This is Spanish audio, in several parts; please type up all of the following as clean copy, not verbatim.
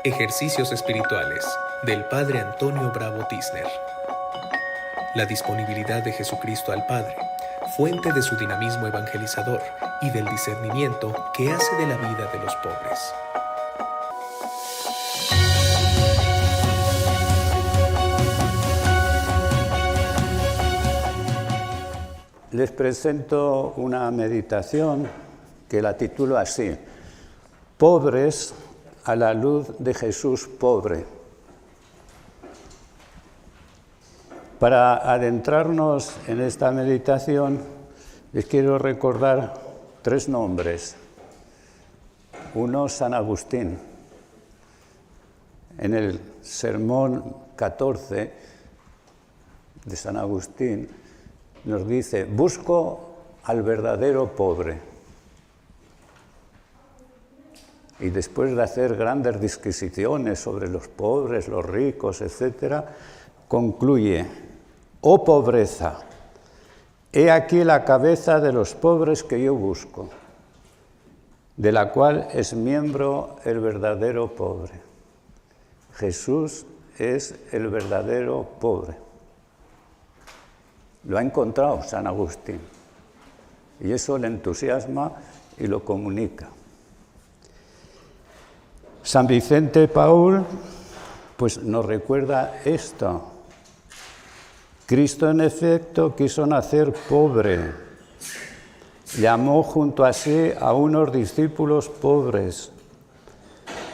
Ejercicios espirituales del Padre Antonio Bravo Tisner. La disponibilidad de Jesucristo al Padre, fuente de su dinamismo evangelizador y del discernimiento que hace de la vida de los pobres. Les presento una meditación que la titulo así: Pobres a la luz de Jesús pobre. Para adentrarnos en esta meditación, les quiero recordar tres nombres. Uno, San Agustín. En el sermón 14 de San Agustín nos dice: busco al verdadero pobre. Y después de hacer grandes disquisiciones sobre los pobres, los ricos, etc., concluye: oh pobreza, he aquí la cabeza de los pobres que yo busco, de la cual es miembro el verdadero pobre. Jesús es el verdadero pobre. Lo ha encontrado San Agustín, y eso le entusiasma y lo comunica. San Vicente Paúl pues nos recuerda esto: Cristo en efecto quiso nacer pobre, llamó junto a sí a unos discípulos pobres,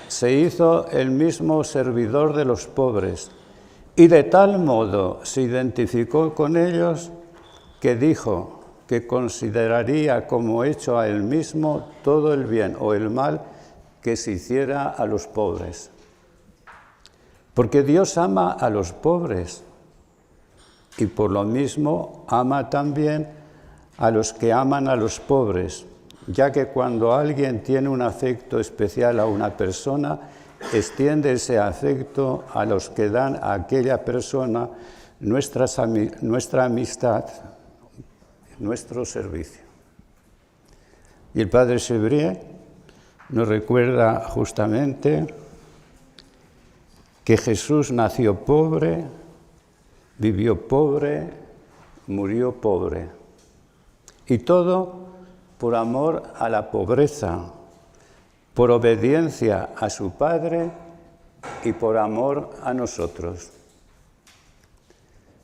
se hizo el mismo servidor de los pobres y de tal modo se identificó con ellos que dijo que consideraría como hecho a él mismo todo el bien o el mal que se hiciera a los pobres. Porque Dios ama a los pobres y por lo mismo ama también a los que aman a los pobres, ya que cuando alguien tiene un afecto especial a una persona, extiende ese afecto a los que dan a aquella persona nuestra amistad, nuestro servicio. Y el Padre Chevrier nos recuerda justamente que Jesús nació pobre, vivió pobre, murió pobre. Y todo por amor a la pobreza, por obediencia a su Padre y por amor a nosotros.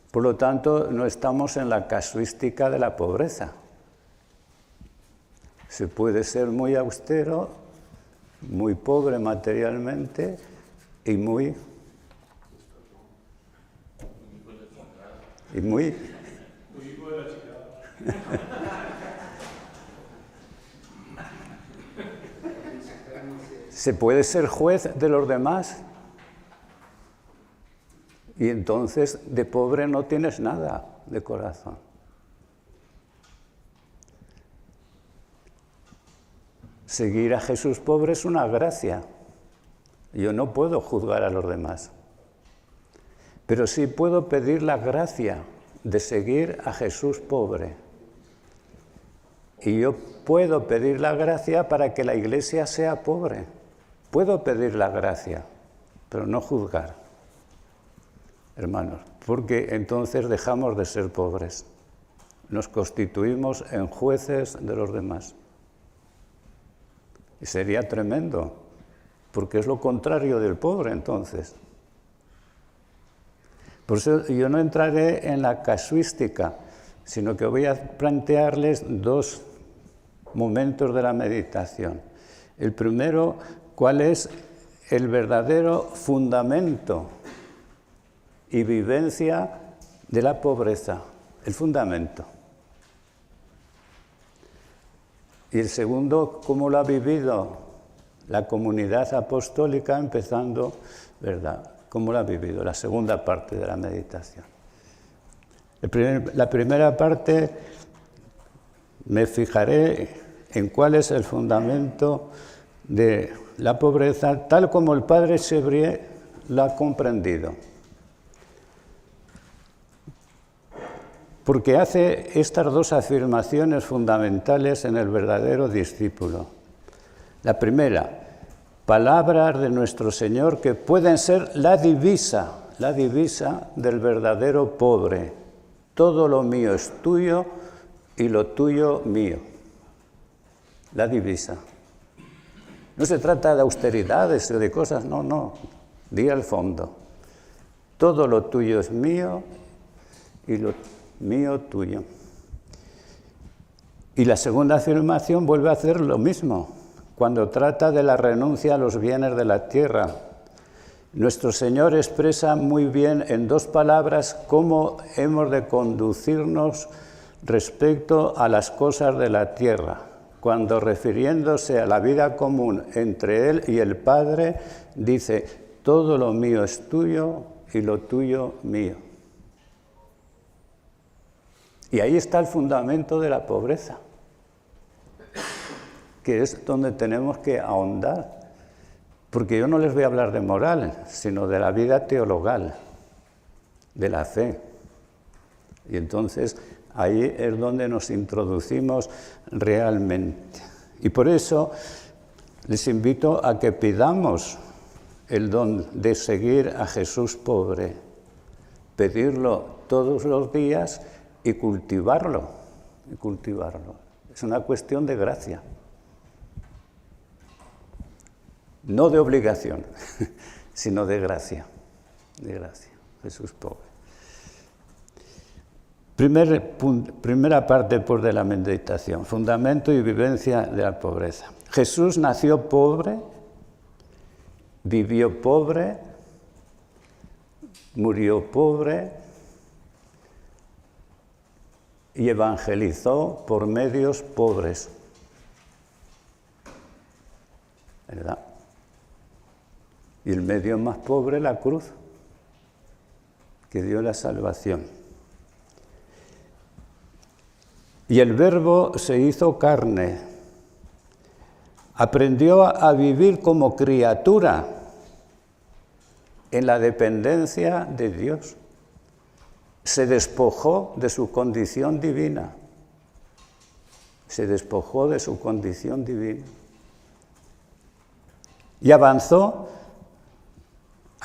Por lo tanto, no estamos en la casuística de la pobreza. Se puede ser muy austero, muy pobre materialmente y muy se puede ser juez de los demás y entonces de pobre no tienes nada de corazón. Seguir a Jesús pobre es una gracia. Yo no puedo juzgar a los demás, pero sí puedo pedir la gracia de seguir a Jesús pobre. Y yo puedo pedir la gracia para que la Iglesia sea pobre. Puedo pedir la gracia, pero no juzgar, hermanos, porque entonces dejamos de ser pobres. Nos constituimos en jueces de los demás. Y sería tremendo, porque es lo contrario del pobre entonces. Por eso yo no entraré en la casuística, sino que voy a plantearles dos momentos de la meditación. El primero, ¿cuál es el verdadero fundamento y vivencia de la pobreza? El fundamento. Y el segundo, ¿cómo lo ha vivido la comunidad apostólica, empezando, ¿verdad? ¿Cómo lo ha vivido? La segunda parte de la meditación. La primera parte me fijaré en cuál es el fundamento de la pobreza, tal como el Padre Chevrier lo ha comprendido. Porque hace estas dos afirmaciones fundamentales en el verdadero discípulo. La primera, palabras de nuestro Señor que pueden ser la divisa del verdadero pobre. Todo lo mío es tuyo y lo tuyo mío. La divisa. No se trata de austeridades o de cosas, no. Di al fondo. Todo lo tuyo es mío y lo mío tuyo. Y la segunda afirmación vuelve a hacer lo mismo, cuando trata de la renuncia a los bienes de la tierra. Nuestro Señor expresa muy bien en 2 palabras cómo hemos de conducirnos respecto a las cosas de la tierra, cuando refiriéndose a la vida común entre Él y el Padre, dice, todo lo mío es tuyo y lo tuyo mío. Y ahí está el fundamento de la pobreza, que es donde tenemos que ahondar. Porque yo no les voy a hablar de moral, sino de la vida teologal, de la fe. Y entonces ahí es donde nos introducimos realmente. Y por eso les invito a que pidamos el don de seguir a Jesús pobre, pedirlo todos los días y cultivarlo. Es una cuestión de gracia. No de obligación, sino de gracia. Jesús pobre. Primera parte de la meditación, fundamento y vivencia de la pobreza. Jesús nació pobre, vivió pobre, murió pobre y evangelizó por medios pobres. ¿Verdad? Y el medio más pobre, la cruz, que dio la salvación. Y el Verbo se hizo carne, aprendió a vivir como criatura en la dependencia de Dios. Se despojó de su condición divina. Y avanzó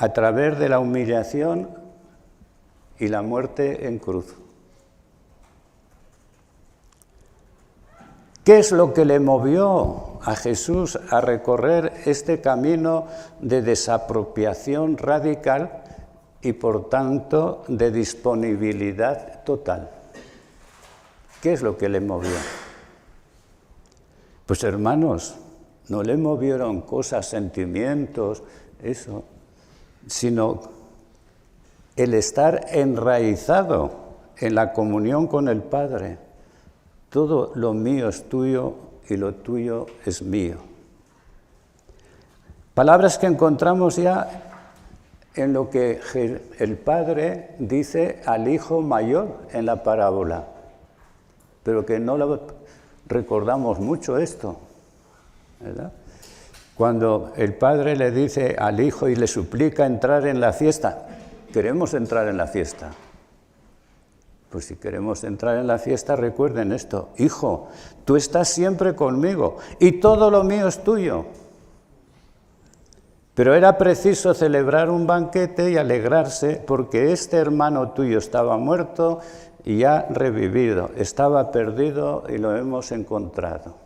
a través de la humillación y la muerte en cruz. ¿Qué es lo que le movió a Jesús a recorrer este camino de desapropiación radical y, por tanto, de disponibilidad total? ¿Qué es lo que le movió? Pues, hermanos, no le movieron cosas, sentimientos, eso, sino el estar enraizado en la comunión con el Padre. Todo lo mío es tuyo y lo tuyo es mío. Palabras que encontramos ya en lo que el Padre dice al Hijo mayor en la parábola, pero que no lo recordamos mucho esto, ¿verdad? Cuando el Padre le dice al Hijo y le suplica entrar en la fiesta, ¿queremos entrar en la fiesta? Pues si queremos entrar en la fiesta, recuerden esto, Hijo, tú estás siempre conmigo y todo lo mío es tuyo. Pero era preciso celebrar un banquete y alegrarse porque este hermano tuyo estaba muerto y ha revivido, estaba perdido y lo hemos encontrado.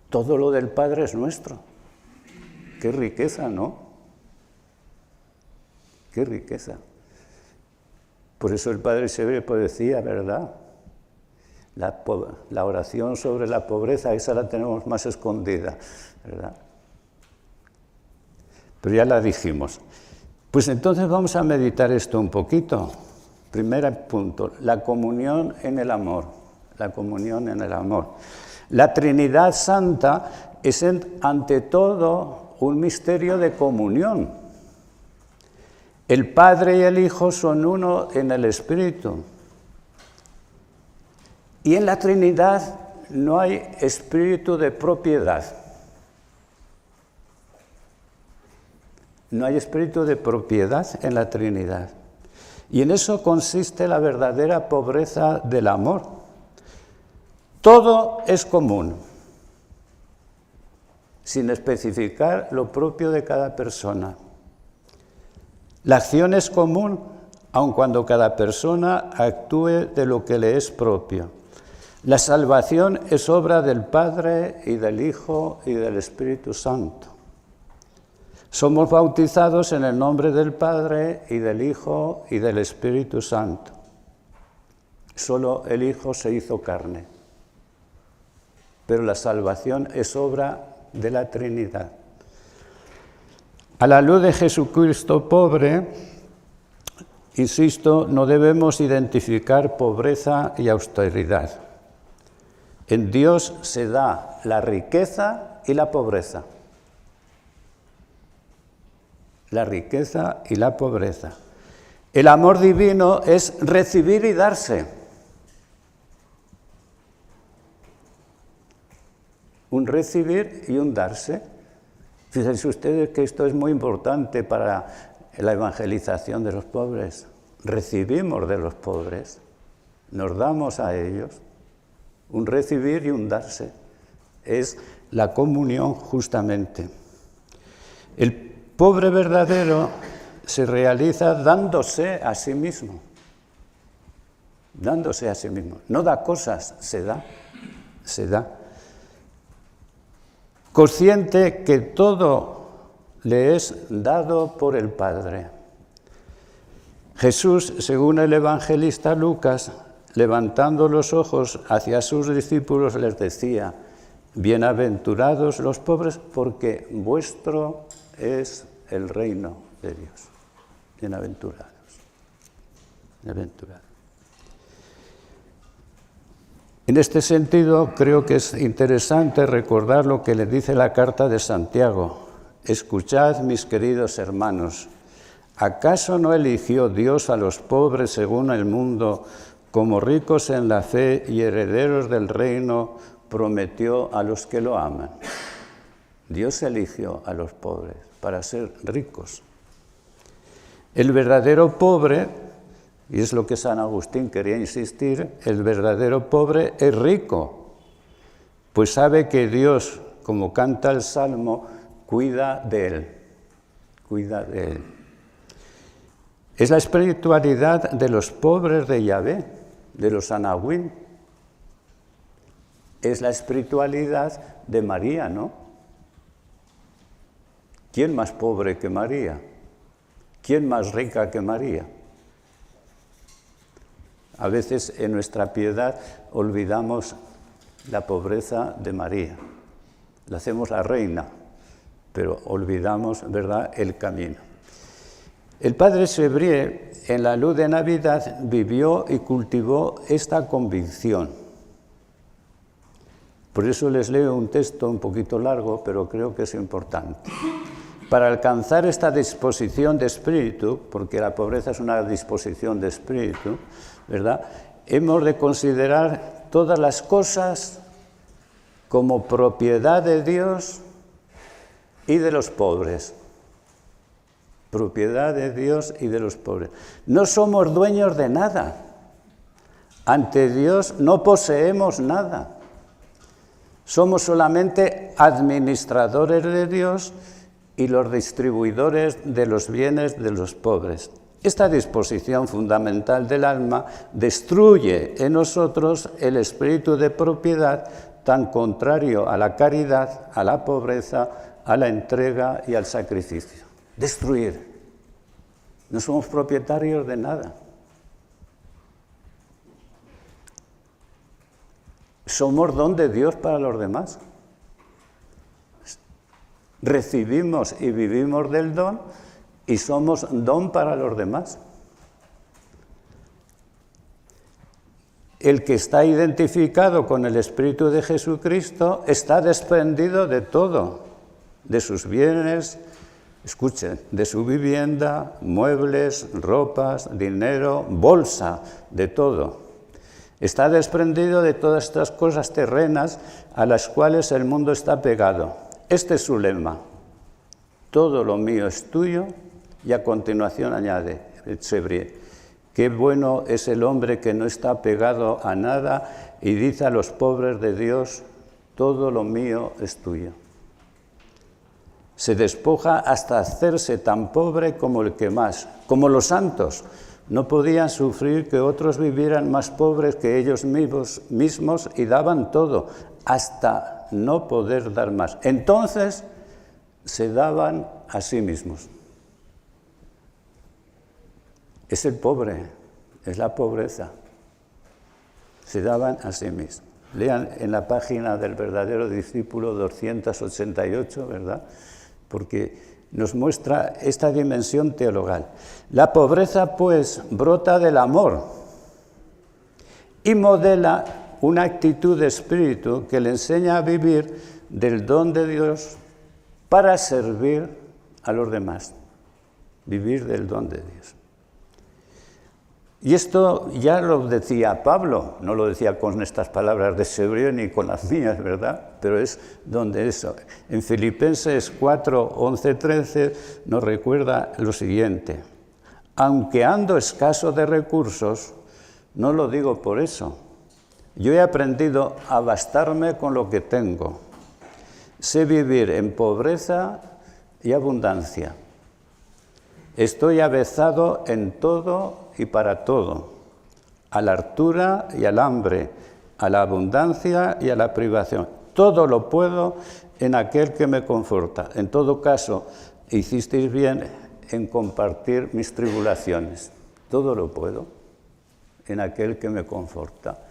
Todo lo del Padre es nuestro. Qué riqueza, ¿no? Qué riqueza. Por eso el Padre Severo decía, ¿verdad? La oración sobre la pobreza, esa la tenemos más escondida, ¿verdad? Pero ya la dijimos. Pues entonces vamos a meditar esto un poquito. Primer punto, la comunión en el amor. La comunión en el amor. La Trinidad Santa es ante todo un misterio de comunión. El Padre y el Hijo son uno en el Espíritu. Y en la Trinidad no hay espíritu de propiedad. No hay espíritu de propiedad en la Trinidad. Y en eso consiste la verdadera pobreza del amor. Todo es común. sin especificar lo propio de cada persona. La acción es común, aun cuando cada persona actúe de lo que le es propio. La salvación es obra del Padre y del Hijo y del Espíritu Santo. Somos bautizados en el nombre del Padre y del Hijo y del Espíritu Santo. Solo el Hijo se hizo carne. Pero la salvación es obra de la Trinidad. A la luz de Jesucristo pobre, insisto, no debemos identificar pobreza y austeridad. En Dios se da la riqueza y la pobreza. La riqueza y la pobreza. El amor divino es recibir y darse. Un recibir y un darse. Fíjense ustedes que esto es muy importante para la evangelización de los pobres. Recibimos de los pobres, nos damos a ellos. Un recibir y un darse. Es la comunión justamente. El pobre verdadero se realiza dándose a sí mismo. Dándose a sí mismo. No da cosas, se da. Se da. Consciente que todo le es dado por el Padre. Jesús, según el evangelista Lucas, levantando los ojos hacia sus discípulos, les decía: bienaventurados los pobres, porque vuestro es el reino de Dios. Bienaventurados. Bienaventurados. En este sentido, creo que es interesante recordar lo que le dice la carta de Santiago. Escuchad, mis queridos hermanos, ¿acaso no eligió Dios a los pobres según el mundo, como ricos en la fe y herederos del reino, prometió a los que lo aman? Dios eligió a los pobres para ser ricos. El verdadero pobre, y es lo que San Agustín quería insistir, el verdadero pobre es rico, pues sabe que Dios, como canta el Salmo, cuida de él. Cuida de él. Es la espiritualidad de los pobres de Yahvé, de los Anahuín. Es la espiritualidad de María, ¿no? ¿Quién más pobre que María? ¿Quién más rica que María? A veces en nuestra piedad olvidamos la pobreza de María. La hacemos la reina, pero olvidamos, ¿verdad?, el camino. El padre Sévrier, en la luz de Navidad, vivió y cultivó esta convicción. Por eso les leo un texto un poquito largo, pero creo que es importante. Para alcanzar esta disposición de espíritu, porque la pobreza es una disposición de espíritu, ¿verdad?, hemos de considerar todas las cosas como propiedad de Dios y de los pobres. Propiedad de Dios y de los pobres. No somos dueños de nada. Ante Dios no poseemos nada. Somos solamente administradores de Dios y los distribuidores de los bienes de los pobres. Esta disposición fundamental del alma destruye en nosotros el espíritu de propiedad tan contrario a la caridad, a la pobreza, a la entrega y al sacrificio. Destruir. No somos propietarios de nada. Somos don de Dios para los demás. Recibimos y vivimos del don y somos don para los demás. El que está identificado con el Espíritu de Jesucristo está desprendido de todo, de sus bienes, escuchen, de su vivienda, muebles, ropas, dinero, bolsa, de todo. Está desprendido de todas estas cosas terrenas a las cuales el mundo está pegado. Este es su lema: todo lo mío es tuyo, y a continuación añade Sévrier: qué bueno es el hombre que no está pegado a nada y dice a los pobres de Dios: todo lo mío es tuyo. Se despoja hasta hacerse tan pobre como el que más. Como los santos no podían sufrir que otros vivieran más pobres que ellos mismos y daban todo, hasta no poder dar más. Entonces se daban a sí mismos. Es el pobre, es la pobreza. Se daban a sí mismos. Lean en la página del verdadero discípulo 288, ¿verdad? Porque nos muestra esta dimensión teologal. La pobreza, pues, brota del amor y modela una actitud de espíritu que le enseña a vivir del don de Dios para servir a los demás. Vivir del don de Dios. Y esto ya lo decía Pablo, no lo decía con estas palabras de Sebrión ni con las mías, ¿verdad? Pero es donde eso. En Filipenses 4, 11, 13 nos recuerda lo siguiente. Aunque ando escaso de recursos, no lo digo por eso. Yo he aprendido a bastarme con lo que tengo. Sé vivir en pobreza y abundancia. Estoy avezado en todo y para todo, a la hartura y al hambre, a la abundancia y a la privación. Todo lo puedo en aquel que me conforta. En todo caso, hicisteis bien en compartir mis tribulaciones. Todo lo puedo en aquel que me conforta.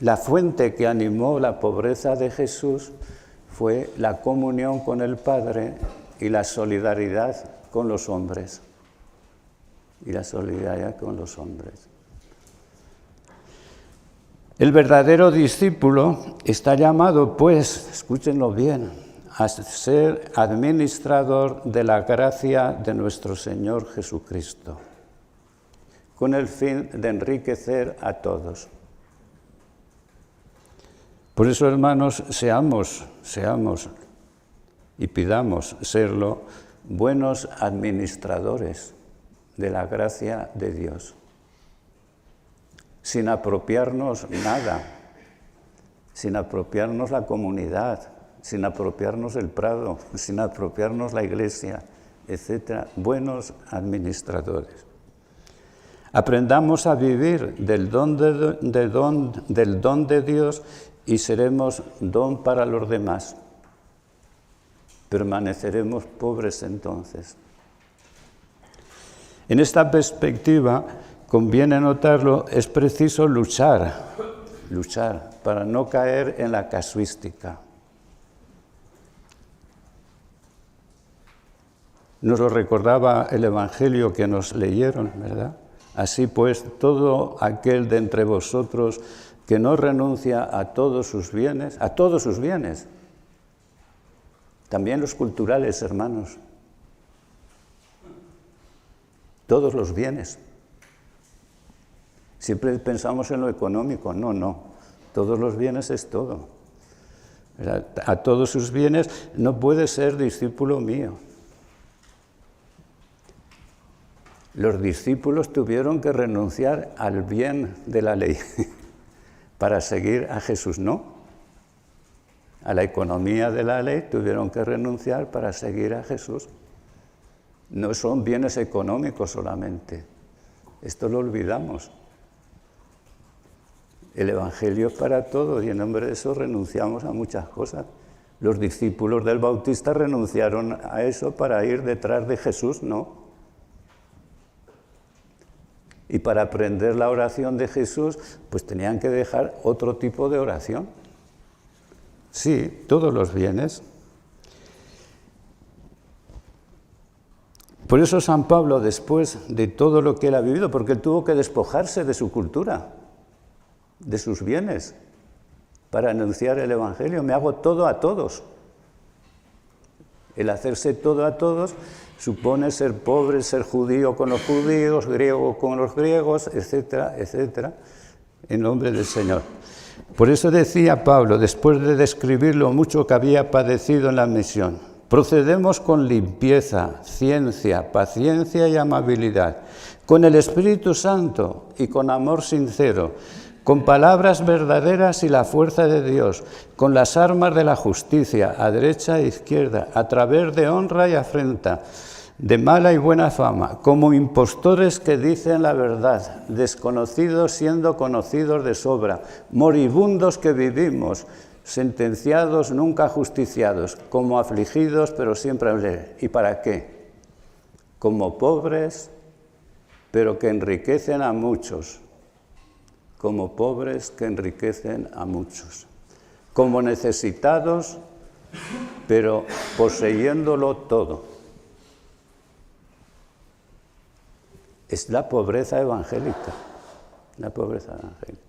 La fuente que animó la pobreza de Jesús fue la comunión con el Padre y la solidaridad con los hombres. El verdadero discípulo está llamado, pues, escúchenlo bien, a ser administrador de la gracia de nuestro Señor Jesucristo, con el fin de enriquecer a todos. Por eso, hermanos, seamos y pidamos serlo buenos administradores de la gracia de Dios, sin apropiarnos nada, sin apropiarnos la comunidad, sin apropiarnos el prado, sin apropiarnos la iglesia, etc. Buenos administradores. Aprendamos a vivir del don de Dios y seremos don para los demás. Permaneceremos pobres entonces. En esta perspectiva, conviene notarlo, es preciso luchar para no caer en la casuística. Nos lo recordaba el Evangelio que nos leyeron, ¿verdad? Así pues, todo aquel de entre vosotros que no renuncia a todos sus bienes, también los culturales, hermanos, todos los bienes. Siempre pensamos en lo económico, no, todos los bienes es todo. A todos sus bienes no puede ser discípulo mío. Los discípulos tuvieron que renunciar al bien de la ley para seguir a Jesús, ¿no? A la economía de la ley tuvieron que renunciar para seguir a Jesús. No son bienes económicos solamente. Esto lo olvidamos. El Evangelio es para todos y en nombre de eso renunciamos a muchas cosas. Los discípulos del Bautista renunciaron a eso para ir detrás de Jesús, ¿no? Y para aprender la oración de Jesús, pues tenían que dejar otro tipo de oración. Sí, todos los bienes. Por eso San Pablo, después de todo lo que él ha vivido, porque él tuvo que despojarse de su cultura, de sus bienes, para anunciar el Evangelio. Me hago todo a todos. El hacerse todo a todos supone ser pobre, ser judío con los judíos, griego con los griegos, etcétera, etcétera, en nombre del Señor. Por eso decía Pablo, después de describir lo mucho que había padecido en la misión, procedemos con limpieza, ciencia, paciencia y amabilidad, con el Espíritu Santo y con amor sincero, con palabras verdaderas y la fuerza de Dios, con las armas de la justicia, a derecha e izquierda, a través de honra y afrenta, de mala y buena fama, como impostores que dicen la verdad, desconocidos siendo conocidos de sobra, moribundos que vivimos, sentenciados nunca justiciados, como afligidos pero siempre alegres. ¿Y para qué? Como pobres, pero que enriquecen a muchos. Como pobres que enriquecen a muchos. Como necesitados, pero poseyéndolo todo. Es la pobreza evangélica. La pobreza evangélica.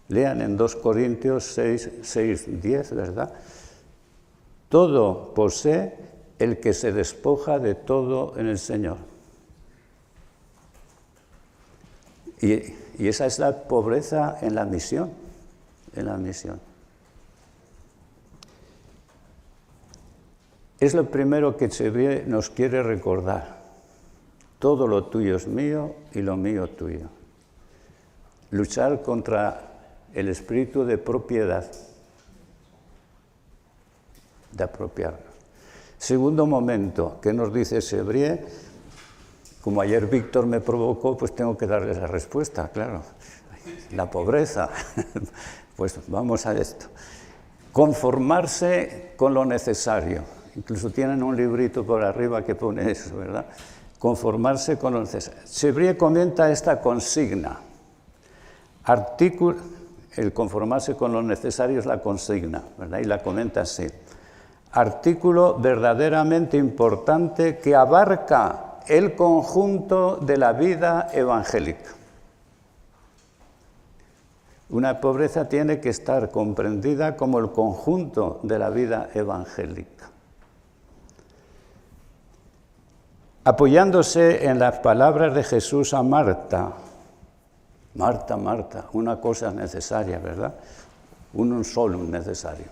Lean en 2 Corintios 6, 10, ¿verdad? Todo posee el que se despoja de todo en el Señor. Y esa es la pobreza en la misión, Es lo primero que Chevrier nos quiere recordar. Todo lo tuyo es mío y lo mío tuyo. Luchar contra el espíritu de propiedad, de apropiarnos. Segundo momento, ¿qué nos dice Chevrier? Como ayer Víctor me provocó, pues tengo que darle la respuesta, claro. La pobreza. Pues vamos a esto. Conformarse con lo necesario. Incluso tienen un librito por arriba que pone eso, ¿verdad? Conformarse con lo necesario. Chevrier comenta esta consigna. El conformarse con lo necesario es la consigna, ¿verdad? Y la comenta así. Artículo verdaderamente importante que abarca el conjunto de la vida evangélica. Una pobreza tiene que estar comprendida como el conjunto de la vida evangélica. Apoyándose en las palabras de Jesús a Marta, Marta, Marta, una cosa necesaria, ¿verdad? Un solo necesario.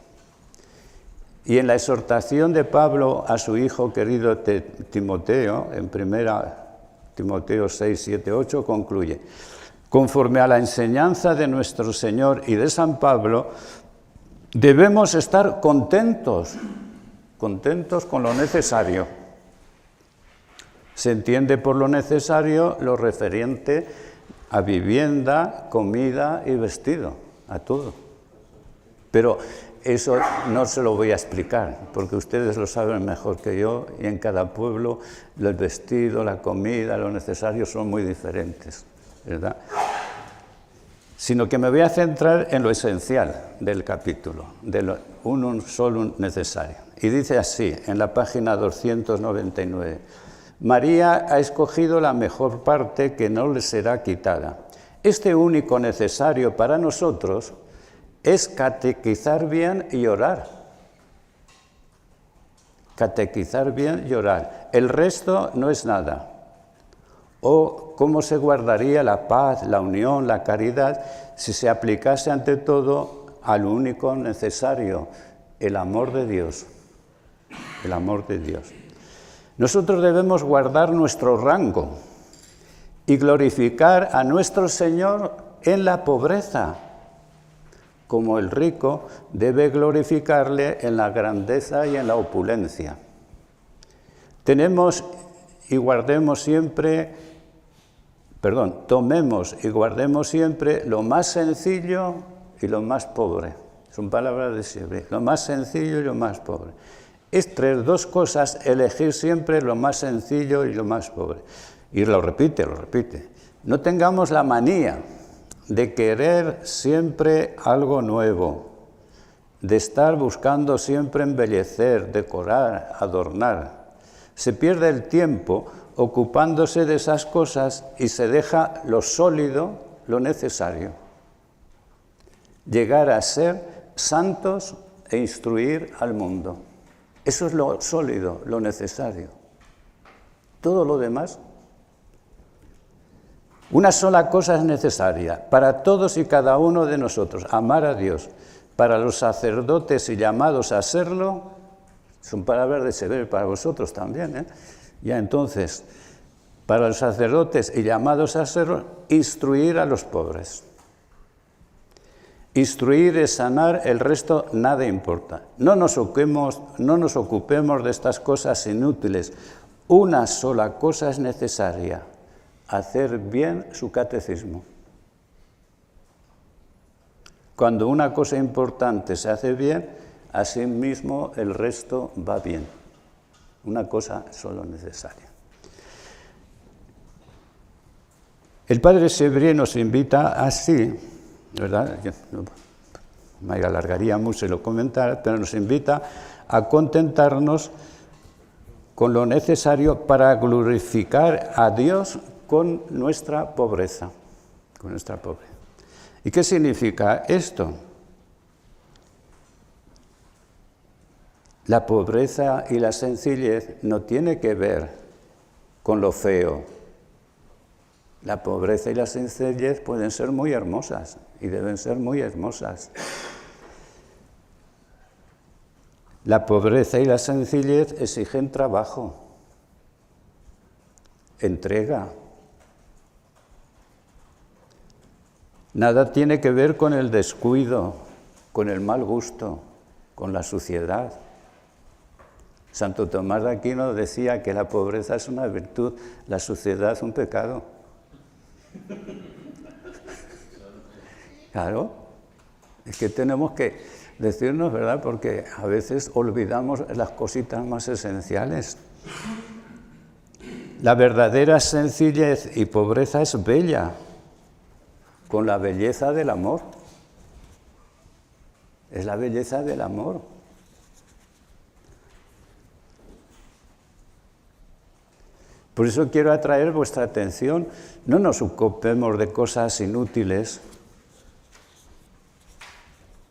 Y en la exhortación de Pablo a su hijo querido Timoteo, en 1 Timoteo 6, 7, 8, concluye: conforme a la enseñanza de nuestro Señor y de San Pablo, debemos estar contentos con lo necesario. Se entiende por lo necesario lo referente a vivienda, comida y vestido, a todo. Pero eso no se lo voy a explicar, porque ustedes lo saben mejor que yo, y en cada pueblo el vestido, la comida, lo necesario son muy diferentes, ¿verdad? Sino que me voy a centrar en lo esencial del capítulo, de un solo necesario. Y dice así, en la página 299, María ha escogido la mejor parte que no le será quitada. Este único necesario para nosotros es catequizar bien y orar. Catequizar bien y orar. El resto no es nada. O cómo se guardaría la paz, la unión, la caridad, si se aplicase ante todo al único necesario, el amor de Dios. El amor de Dios. Nosotros debemos guardar nuestro rango y glorificar a nuestro Señor en la pobreza, como el rico debe glorificarle en la grandeza y en la opulencia. Tomemos y guardemos siempre lo más sencillo y lo más pobre. Son palabras de siempre. Lo más sencillo y lo más pobre. Entre dos cosas, elegir siempre lo más sencillo y lo más pobre. Y lo repite. No tengamos la manía de querer siempre algo nuevo, de estar buscando siempre embellecer, decorar, adornar. Se pierde el tiempo ocupándose de esas cosas y se deja lo sólido, lo necesario. Llegar a ser santos e instruir al mundo. Eso es lo sólido, lo necesario. Todo lo demás. Una sola cosa es necesaria para todos y cada uno de nosotros, amar a Dios. Para los sacerdotes y llamados a serlo, son palabras de Chevrier para vosotros también, ¿eh? Ya entonces, para los sacerdotes y llamados a serlo, instruir a los pobres. Instruir es sanar, el resto nada importa. No nos ocupemos de estas cosas inútiles. Una sola cosa es necesaria: hacer bien su catecismo. Cuando una cosa importante se hace bien, así mismo el resto va bien. Una cosa solo necesaria. El padre Sévrier nos invita así, ¿verdad? Yo me alargaría mucho si lo comentara, pero nos invita a contentarnos con lo necesario para glorificar a Dios con nuestra pobreza. Con nuestra pobreza. ¿Y qué significa esto? La pobreza y la sencillez no tiene que ver con lo feo. La pobreza y la sencillez pueden ser muy hermosas y deben ser muy hermosas. La pobreza y la sencillez exigen trabajo, entrega. Nada tiene que ver con el descuido, con el mal gusto, con la suciedad. Santo Tomás de Aquino decía que la pobreza es una virtud, la suciedad es un pecado. Claro, es que tenemos que decirnos, ¿verdad? Porque a veces olvidamos las cositas más esenciales. La verdadera sencillez y pobreza es bella, con la belleza del amor. Es la belleza del amor. Por eso quiero atraer vuestra atención. No nos ocupemos de cosas inútiles.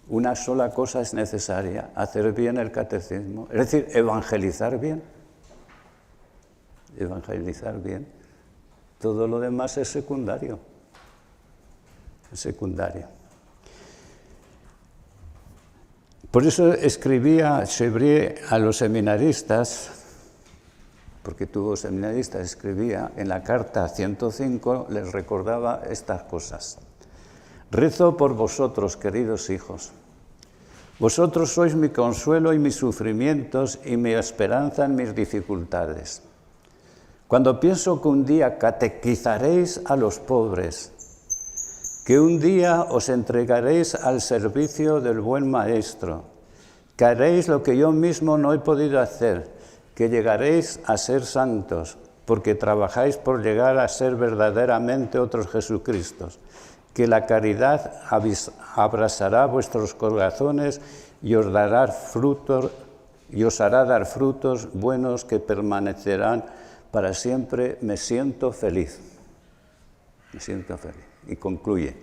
Una sola cosa es necesaria: hacer bien el catecismo. Es decir, evangelizar bien. Evangelizar bien. Todo lo demás es secundario. Es secundario. Por eso escribía Sévrier a los seminaristas, porque tuvo seminaristas, escribía en la carta 105, les recordaba estas cosas. Rezo por vosotros, queridos hijos. Vosotros sois mi consuelo y mis sufrimientos y mi esperanza en mis dificultades. Cuando pienso que un día catequizaréis a los pobres, que un día os entregaréis al servicio del buen maestro, que haréis lo que yo mismo no he podido hacer, que llegaréis a ser santos, porque trabajáis por llegar a ser verdaderamente otros Jesucristos, que la caridad abrasará vuestros corazones y os dará frutos, y os hará dar frutos buenos que permanecerán para siempre. Me siento feliz. Me siento feliz. Y concluye: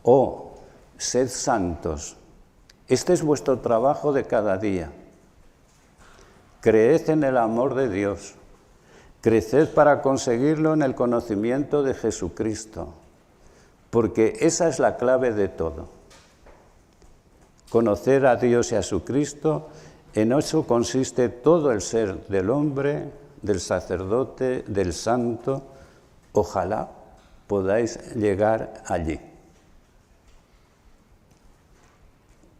oh, sed santos, este es vuestro trabajo de cada día. Creed en el amor de Dios, creced para conseguirlo en el conocimiento de Jesucristo, porque esa es la clave de todo. Conocer a Dios y a su Cristo, en eso consiste todo el ser del hombre, del sacerdote, del santo. Ojalá podáis llegar allí.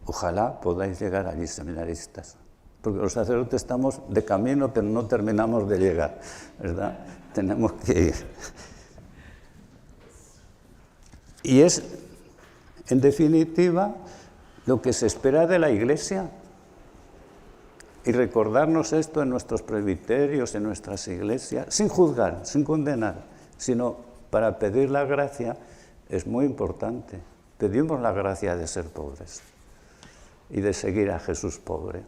Ojalá podáis llegar allí, seminaristas. Porque los sacerdotes estamos de camino, pero no terminamos de llegar, ¿verdad? Tenemos que ir. Y es, en definitiva, lo que se espera de la Iglesia. Y recordarnos esto en nuestros presbiterios, en nuestras iglesias, sin juzgar, sin condenar, sino para pedir la gracia. Es muy importante. Pedimos la gracia de ser pobres y de seguir a Jesús pobre.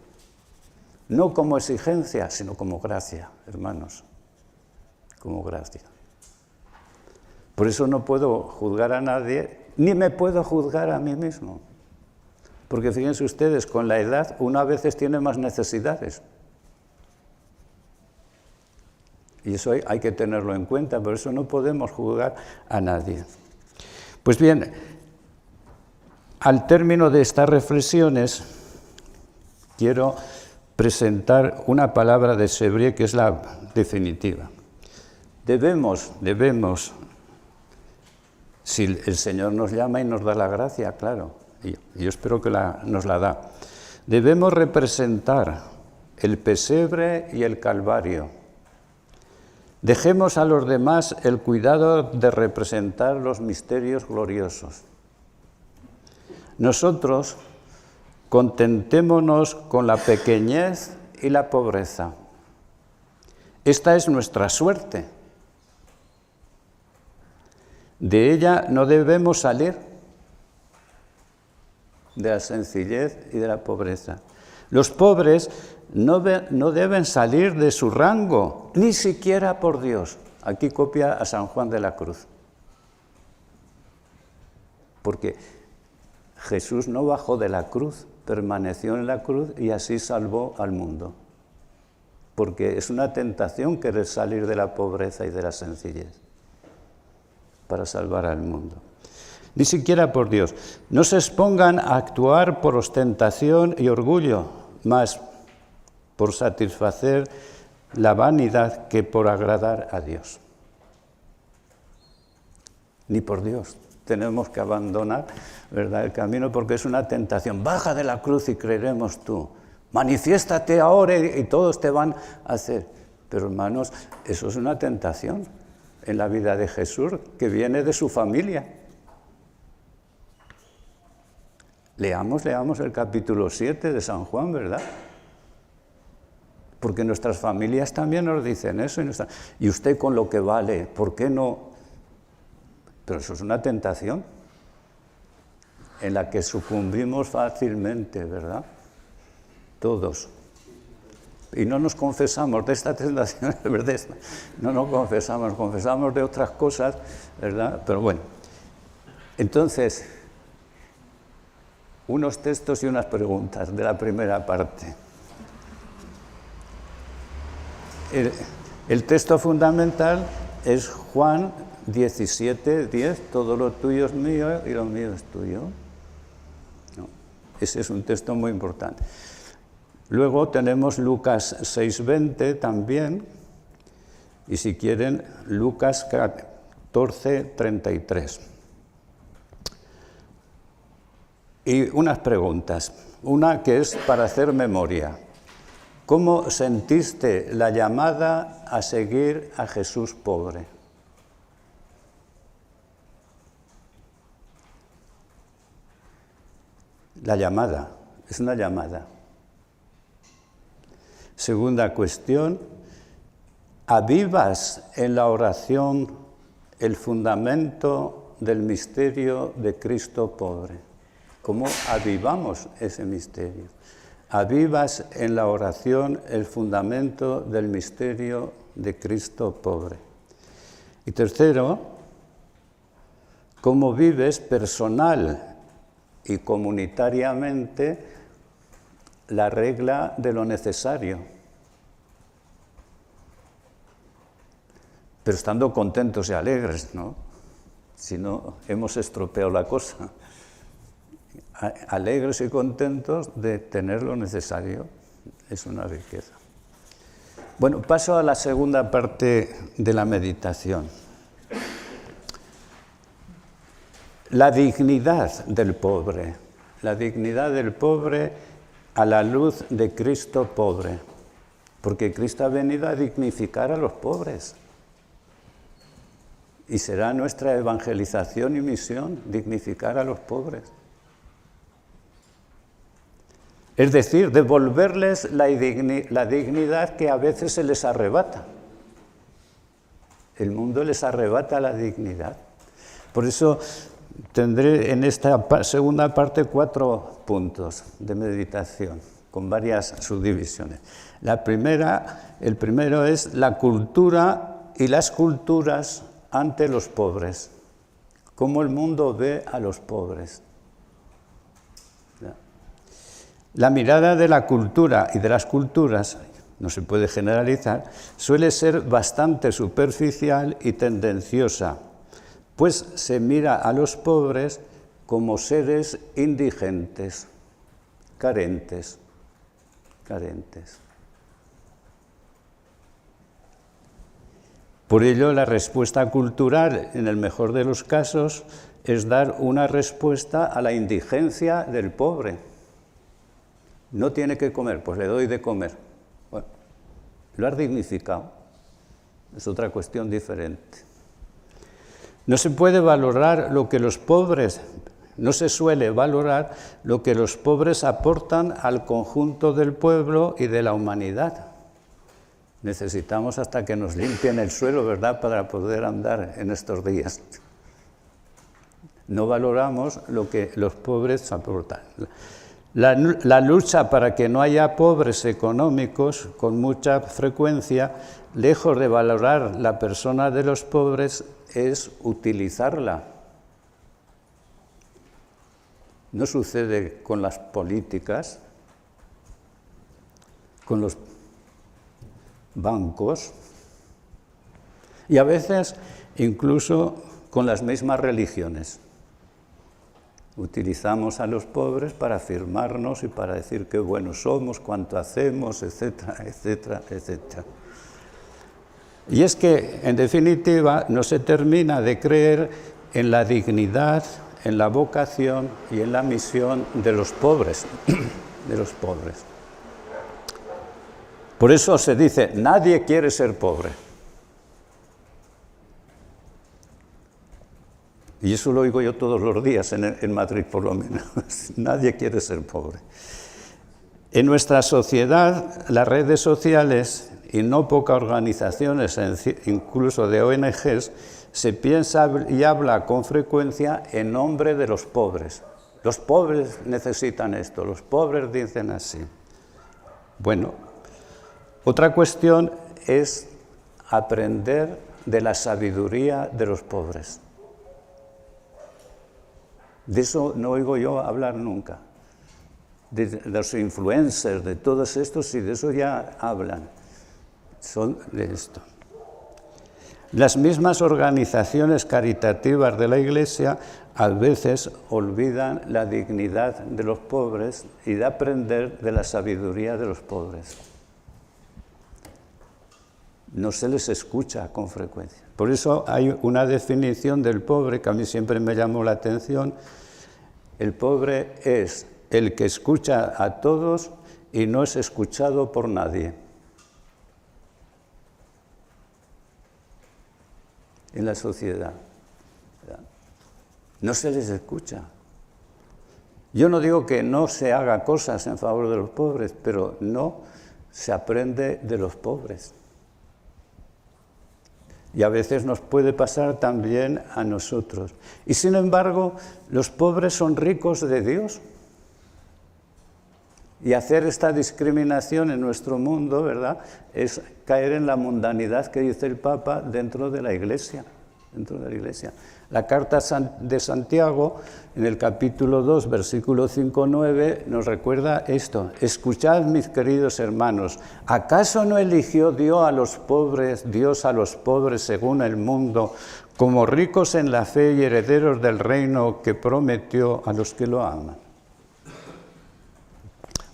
No como exigencia, sino como gracia, hermanos, como gracia. Por eso no puedo juzgar a nadie, ni me puedo juzgar a mí mismo. Porque fíjense ustedes, con la edad uno a veces tiene más necesidades. Y eso hay que tenerlo en cuenta, por eso no podemos juzgar a nadie. Pues bien, al término de estas reflexiones, quiero presentar una palabra de Sévrier que es la definitiva. Debemos, si el Señor nos llama y nos da la gracia, claro, y yo espero que nos la da. Debemos representar el pesebre y el Calvario. Dejemos a los demás el cuidado de representar los misterios gloriosos. Nosotros contentémonos con la pequeñez y la pobreza. Esta es nuestra suerte. De ella no debemos salir, de la sencillez y de la pobreza. Los pobres no deben salir de su rango, ni siquiera por Dios. Aquí copia a San Juan de la Cruz. Porque Jesús no bajó de la cruz, permaneció en la cruz y así salvó al mundo. Porque es una tentación querer salir de la pobreza y de la sencillez para salvar al mundo. Ni siquiera por Dios. No se expongan a actuar por ostentación y orgullo, más por satisfacer la vanidad que por agradar a Dios. Ni por Dios. Tenemos que abandonar, ¿verdad?, el camino porque es una tentación. Baja de la cruz y creeremos tú. Manifiéstate ahora y todos te van a hacer. Pero hermanos, eso es una tentación en la vida de Jesús que viene de su familia. Leamos el capítulo 7 de San Juan, ¿verdad? Porque nuestras familias también nos dicen eso. Y usted con lo que vale, ¿por qué no? Pero eso es una tentación en la que sucumbimos fácilmente, ¿verdad? Todos. Y no nos confesamos de esta tentación, ¿verdad? No nos confesamos de otras cosas, ¿verdad? Pero bueno, entonces, unos textos y unas preguntas de la primera parte. El texto fundamental es Juan 17:10, todo lo tuyo es mío y lo mío es tuyo. No, ese es un texto muy importante. Luego tenemos Lucas 6:20 también, y si quieren, Lucas 14:33. Y unas preguntas, una que es para hacer memoria. ¿Cómo sentiste la llamada a seguir a Jesús pobre? La llamada, es una llamada. Segunda cuestión, ¿avivas en la oración el fundamento del misterio de Cristo pobre? ¿Cómo avivamos ese misterio? ¿Avivas en la oración el fundamento del misterio de Cristo pobre? Y tercero, ¿cómo vives personal y comunitariamente la regla de lo necesario? Pero estando contentos y alegres, ¿no? Si no, hemos estropeado la cosa. Alegres y contentos de tener lo necesario, es una riqueza. Bueno, paso a la segunda parte de la meditación. La dignidad del pobre a la luz de Cristo pobre, porque Cristo ha venido a dignificar a los pobres. Y será nuestra evangelización y misión dignificar a los pobres. Es decir, devolverles la dignidad que a veces se les arrebata. El mundo les arrebata la dignidad. Por eso tendré en esta segunda parte 4 puntos de meditación, con varias subdivisiones. El primero es la cultura y las culturas ante los pobres. Cómo el mundo ve a los pobres. La mirada de la cultura y de las culturas, no se puede generalizar, suele ser bastante superficial y tendenciosa, pues se mira a los pobres como seres indigentes, carentes. Por ello, la respuesta cultural, en el mejor de los casos, es dar una respuesta a la indigencia del pobre. No tiene que comer, pues le doy de comer. Bueno, lo has dignificado. Es otra cuestión diferente. No se puede valorar lo que los pobres, no se suele valorar lo que los pobres aportan al conjunto del pueblo y de la humanidad. Necesitamos hasta que nos limpien el suelo, ¿verdad?, para poder andar en estos días. No valoramos lo que los pobres aportan. La lucha para que no haya pobres económicos, con mucha frecuencia, lejos de valorar la persona de los pobres, es utilizarla. No sucede con las políticas, con los bancos y a veces incluso con las mismas religiones. Utilizamos a los pobres para afirmarnos y para decir qué buenos somos, cuánto hacemos, etcétera, etcétera, etcétera. Y es que, en definitiva, no se termina de creer en la dignidad, en la vocación y en la misión de los pobres, de los pobres. Por eso se dice, nadie quiere ser pobre. Y eso lo oigo yo todos los días en Madrid, por lo menos. Nadie quiere ser pobre. En nuestra sociedad, las redes sociales y no pocas organizaciones, incluso de ONGs, se piensa y habla con frecuencia en nombre de los pobres. Los pobres necesitan esto, los pobres dicen así. Bueno, otra cuestión es aprender de la sabiduría de los pobres. De eso no oigo yo hablar nunca. De los influencers, de todos estos, y de eso ya hablan. Son de esto. Las mismas organizaciones caritativas de la Iglesia a veces olvidan la dignidad de los pobres y de aprender de la sabiduría de los pobres. No se les escucha con frecuencia. Por eso hay una definición del pobre que a mí siempre me llamó la atención. El pobre es el que escucha a todos y no es escuchado por nadie. En la sociedad. No se les escucha. Yo no digo que no se haga cosas en favor de los pobres, pero no se aprende de los pobres. Y a veces nos puede pasar también a nosotros. Y sin embargo, los pobres son ricos de Dios. Y hacer esta discriminación en nuestro mundo, ¿verdad?, es caer en la mundanidad que dice el Papa dentro de la Iglesia. Dentro de la Iglesia. La carta de Santiago, en el capítulo 2, versículo 5-9, nos recuerda esto. Escuchad, mis queridos hermanos, ¿acaso no eligió Dios a los pobres según el mundo, como ricos en la fe y herederos del reino que prometió a los que lo aman?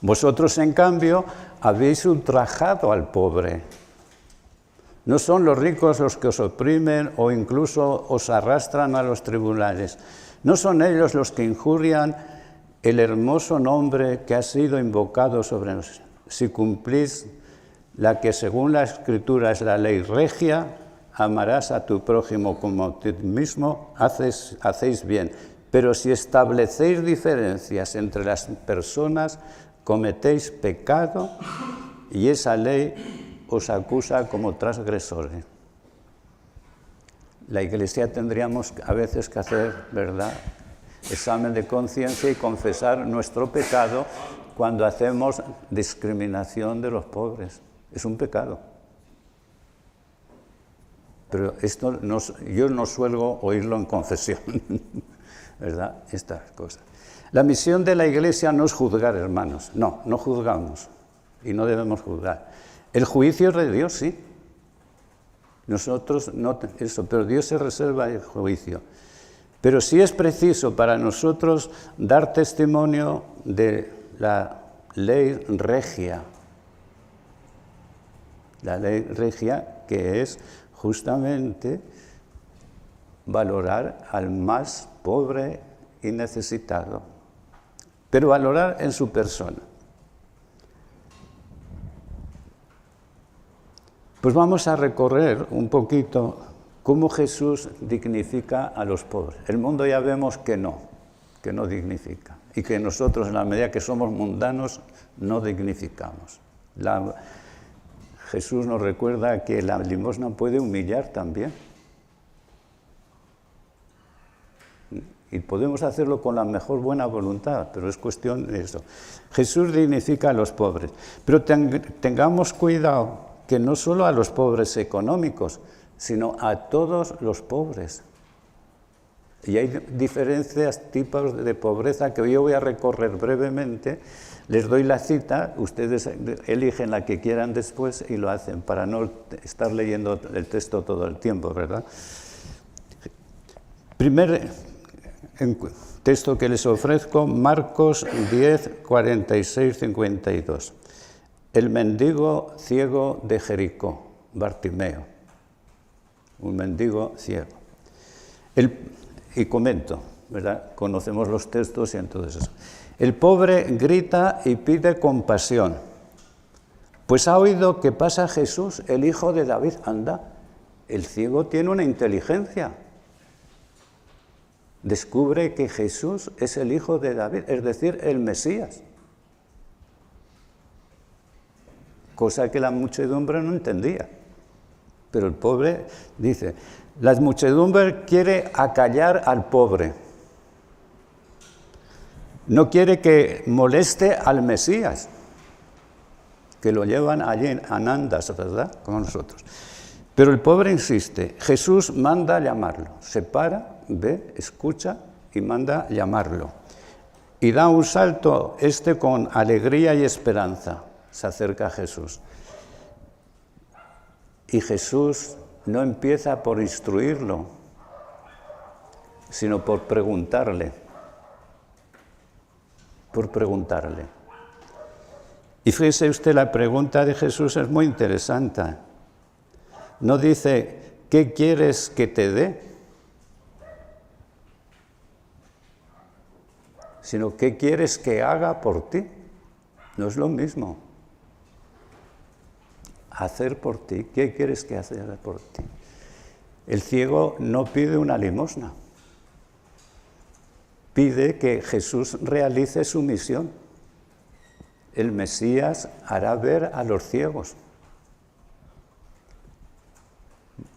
Vosotros, en cambio, habéis ultrajado al pobre. No son los ricos los que os oprimen o incluso os arrastran a los tribunales. No son ellos los que injurian el hermoso nombre que ha sido invocado sobre nosotros. Si cumplís la que según la Escritura es la ley regia, amarás a tu prójimo como a ti mismo, hacéis bien. Pero si establecéis diferencias entre las personas, cometéis pecado y esa ley os acusa como transgresores. La Iglesia tendríamos a veces que hacer, ¿verdad?, examen de conciencia y confesar nuestro pecado cuando hacemos discriminación de los pobres. Es un pecado. Pero esto yo no suelo oírlo en confesión, ¿verdad?, estas cosas. La misión de la Iglesia no es juzgar, hermanos. No juzgamos y no debemos juzgar. El juicio es de Dios, sí. Nosotros no, eso, pero Dios se reserva el juicio. Pero sí es preciso para nosotros dar testimonio de la ley regia. La ley regia que es justamente valorar al más pobre y necesitado, pero valorar en su persona. Pues vamos a recorrer un poquito cómo Jesús dignifica a los pobres. El mundo ya vemos que no dignifica, y que nosotros, en la medida que somos mundanos, no dignificamos. Jesús nos recuerda que la limosna puede humillar también. Y podemos hacerlo con la mejor buena voluntad, pero es cuestión de eso. Jesús dignifica a los pobres, pero tengamos cuidado que no solo a los pobres económicos, sino a todos los pobres. Y hay diferentes tipos de pobreza que yo voy a recorrer brevemente. Les doy la cita, ustedes eligen la que quieran después y lo hacen, para no estar leyendo el texto todo el tiempo, ¿verdad? Primer texto que les ofrezco, Marcos 10, 46, 52. El mendigo ciego de Jericó, Bartimeo, un mendigo ciego. Y comento, ¿verdad? Conocemos los textos y entonces eso. El pobre grita y pide compasión, pues ha oído que pasa Jesús, el hijo de David. Anda, el ciego tiene una inteligencia. Descubre que Jesús es el hijo de David, es decir, el Mesías. Cosa que la muchedumbre no entendía. Pero el pobre dice, la muchedumbre quiere acallar al pobre. No quiere que moleste al Mesías, que lo llevan allí en andas, ¿verdad?, como nosotros. Pero el pobre insiste. Jesús manda llamarlo. Se para, ve, escucha y manda llamarlo. Y da un salto con alegría y esperanza. Se acerca a Jesús. Y Jesús no empieza por instruirlo, sino por preguntarle. Por preguntarle. Y fíjese usted, la pregunta de Jesús es muy interesante. No dice, ¿qué quieres que te dé?, sino, ¿qué quieres que haga por ti? No es lo mismo. Hacer por ti. ¿Qué quieres que haga por ti? El ciego no pide una limosna. Pide que Jesús realice su misión. El Mesías hará ver a los ciegos.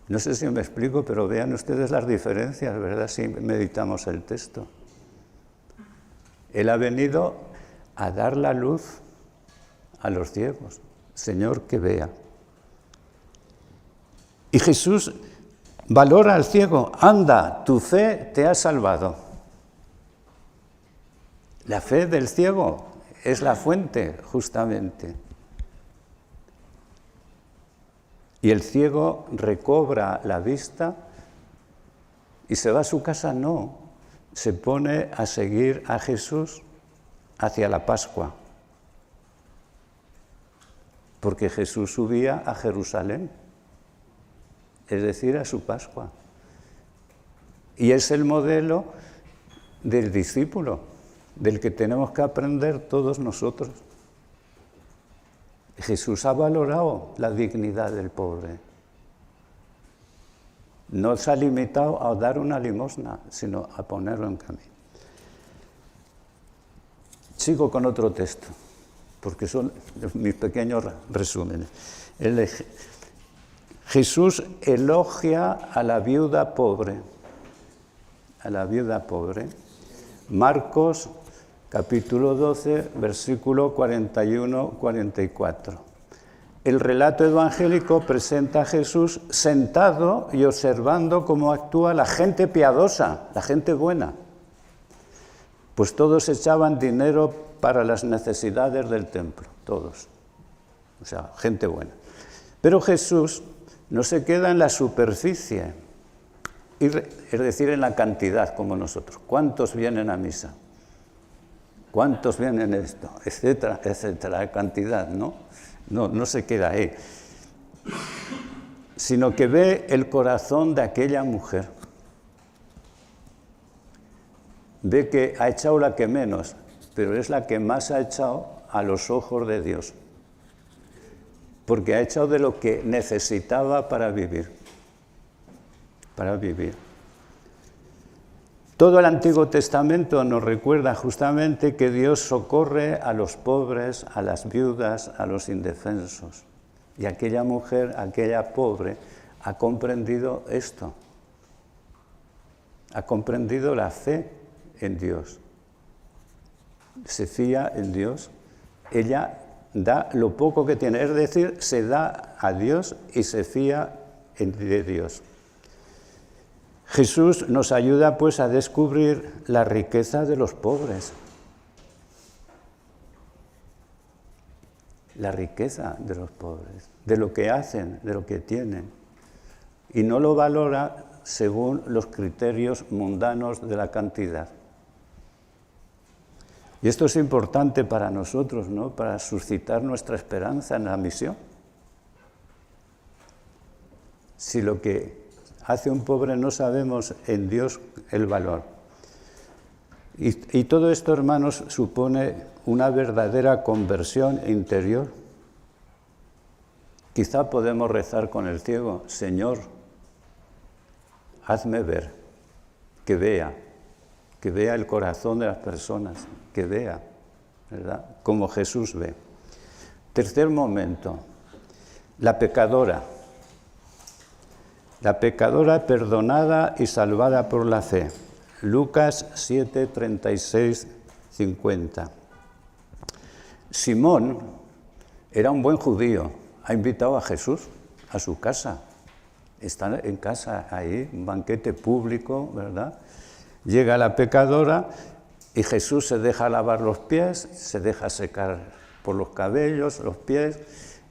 No sé si me explico, pero vean ustedes las diferencias, ¿verdad?, si meditamos el texto. Él ha venido a dar la luz a los ciegos. Señor, que vea. Y Jesús valora al ciego. Anda, tu fe te ha salvado. La fe del ciego es la fuente, justamente. Y el ciego recobra la vista y se va a su casa. No, se pone a seguir a Jesús hacia la Pascua, porque Jesús subía a Jerusalén, es decir, a su Pascua. Y es el modelo del discípulo, del que tenemos que aprender todos nosotros. Jesús ha valorado la dignidad del pobre. No se ha limitado a dar una limosna, sino a ponerlo en camino. Sigo con otro texto, porque son mis pequeños resúmenes. Jesús elogia a la viuda pobre. A la viuda pobre. Marcos, capítulo 12, versículo 41-44. El relato evangélico presenta a Jesús sentado y observando cómo actúa la gente piadosa, la gente buena. Pues todos echaban dinero para las necesidades del templo, todos. O sea, gente buena. Pero Jesús no se queda en la superficie, es decir, en la cantidad como nosotros. ¿Cuántos vienen a misa? ¿Cuántos vienen esto? Etcétera, etcétera, la cantidad, ¿no? No se queda ahí, sino que ve el corazón de aquella mujer. ve que ha echado la que menos, pero es la que más ha echado a los ojos de Dios, porque ha echado de lo que necesitaba para vivir. Para vivir. Todo el Antiguo Testamento nos recuerda justamente que Dios socorre a los pobres, a las viudas, a los indefensos. Y aquella mujer, aquella pobre, ha comprendido esto. Ha comprendido la fe en Dios. Se fía en Dios. Ella da lo poco que tiene, es decir, se da a Dios y se fía de Dios. Jesús nos ayuda pues a descubrir la riqueza de los pobres. La riqueza de los pobres, de lo que hacen, de lo que tienen. Y no lo valora según los criterios mundanos de la cantidad. Y esto es importante para nosotros, ¿no? Para suscitar nuestra esperanza en la misión. Si lo que hace un pobre no sabemos en Dios el valor. Y todo esto, hermanos, supone una verdadera conversión interior. Quizá podemos rezar con el ciego: Señor, hazme ver, que vea el corazón de las personas, que vea, ¿verdad?, como Jesús ve. Tercer momento, la pecadora. La pecadora perdonada y salvada por la fe. Lucas 7, 36, 50. Simón era un buen judío, ha invitado a Jesús a su casa. Está en casa ahí, un banquete público, ¿verdad? Llega la pecadora y Jesús se deja lavar los pies, se deja secar por los cabellos, los pies,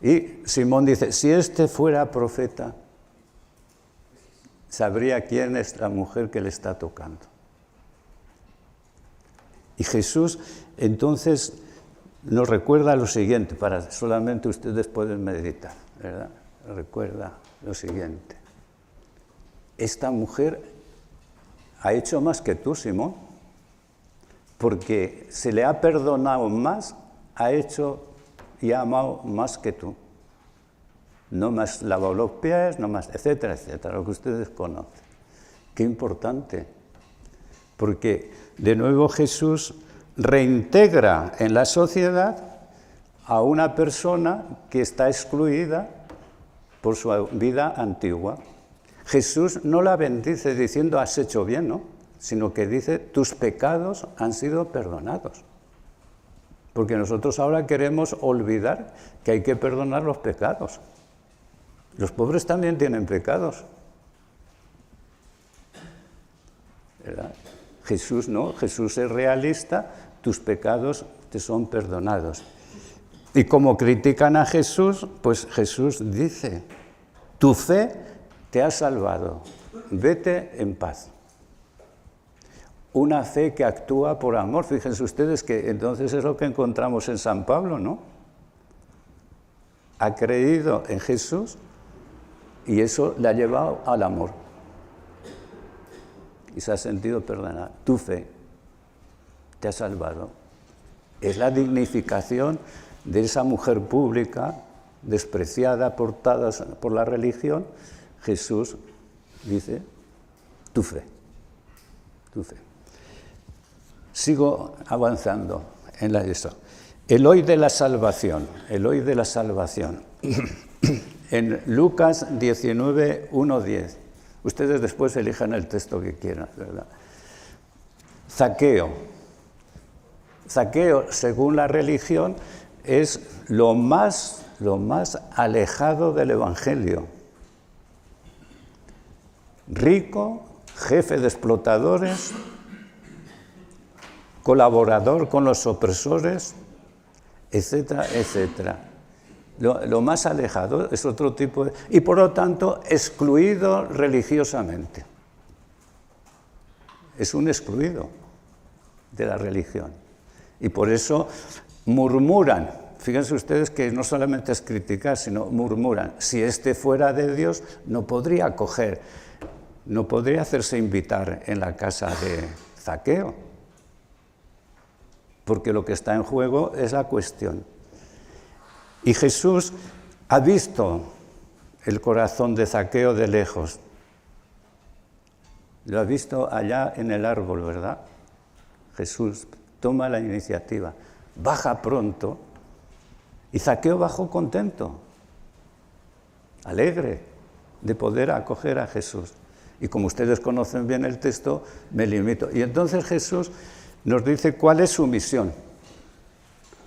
y Simón dice: si este fuera profeta, sabría quién es la mujer que le está tocando. Y Jesús entonces nos recuerda lo siguiente, para solamente ustedes pueden meditar, ¿verdad? Recuerda lo siguiente: esta mujer ha hecho más que tú, Simón, porque se le ha perdonado más, ha hecho y ha amado más que tú. No me has lavado los pies, no más, etcétera, etcétera, lo que ustedes conocen. Qué importante, porque de nuevo Jesús reintegra en la sociedad a una persona que está excluida por su vida antigua. Jesús no la bendice diciendo has hecho bien, ¿no?, sino que dice tus pecados han sido perdonados. Porque nosotros ahora queremos olvidar que hay que perdonar los pecados. Los pobres también tienen pecados, ¿verdad? Jesús no, Jesús es realista, tus pecados te son perdonados. Y como critican a Jesús, pues Jesús dice: tu fe te ha salvado, vete en paz. Una fe que actúa por amor. Fíjense ustedes que entonces es lo que encontramos en San Pablo, ¿no? Ha creído en Jesús y eso le ha llevado al amor. Y se ha sentido perdonado. Tu fe te ha salvado. Es la dignificación de esa mujer pública, despreciada por la religión. Jesús dice: tu fe, tu fe. Sigo avanzando en eso. El hoy de la salvación, el hoy de la salvación. En Lucas 19, 1, 10. Ustedes después elijan el texto que quieran, ¿verdad? Zaqueo. Zaqueo, según la religión, es lo más alejado del Evangelio. Rico, jefe de explotadores, colaborador con los opresores, etcétera, etcétera. Lo más alejado es otro tipo de... Y por lo tanto, excluido religiosamente. Es un excluido de la religión. Y por eso murmuran. Fíjense ustedes que no solamente es criticar, sino murmuran. Si este fuera de Dios, no podría acoger, no podría hacerse invitar en la casa de Zaqueo. porque lo que está en juego es la cuestión. Y Jesús ha visto el corazón de Zaqueo de lejos. Lo ha visto allá en el árbol, ¿verdad? Jesús toma la iniciativa, baja pronto, y Zaqueo bajó contento, alegre de poder acoger a Jesús. Y como ustedes conocen bien el texto, me limito. Y entonces Jesús nos dice cuál es su misión.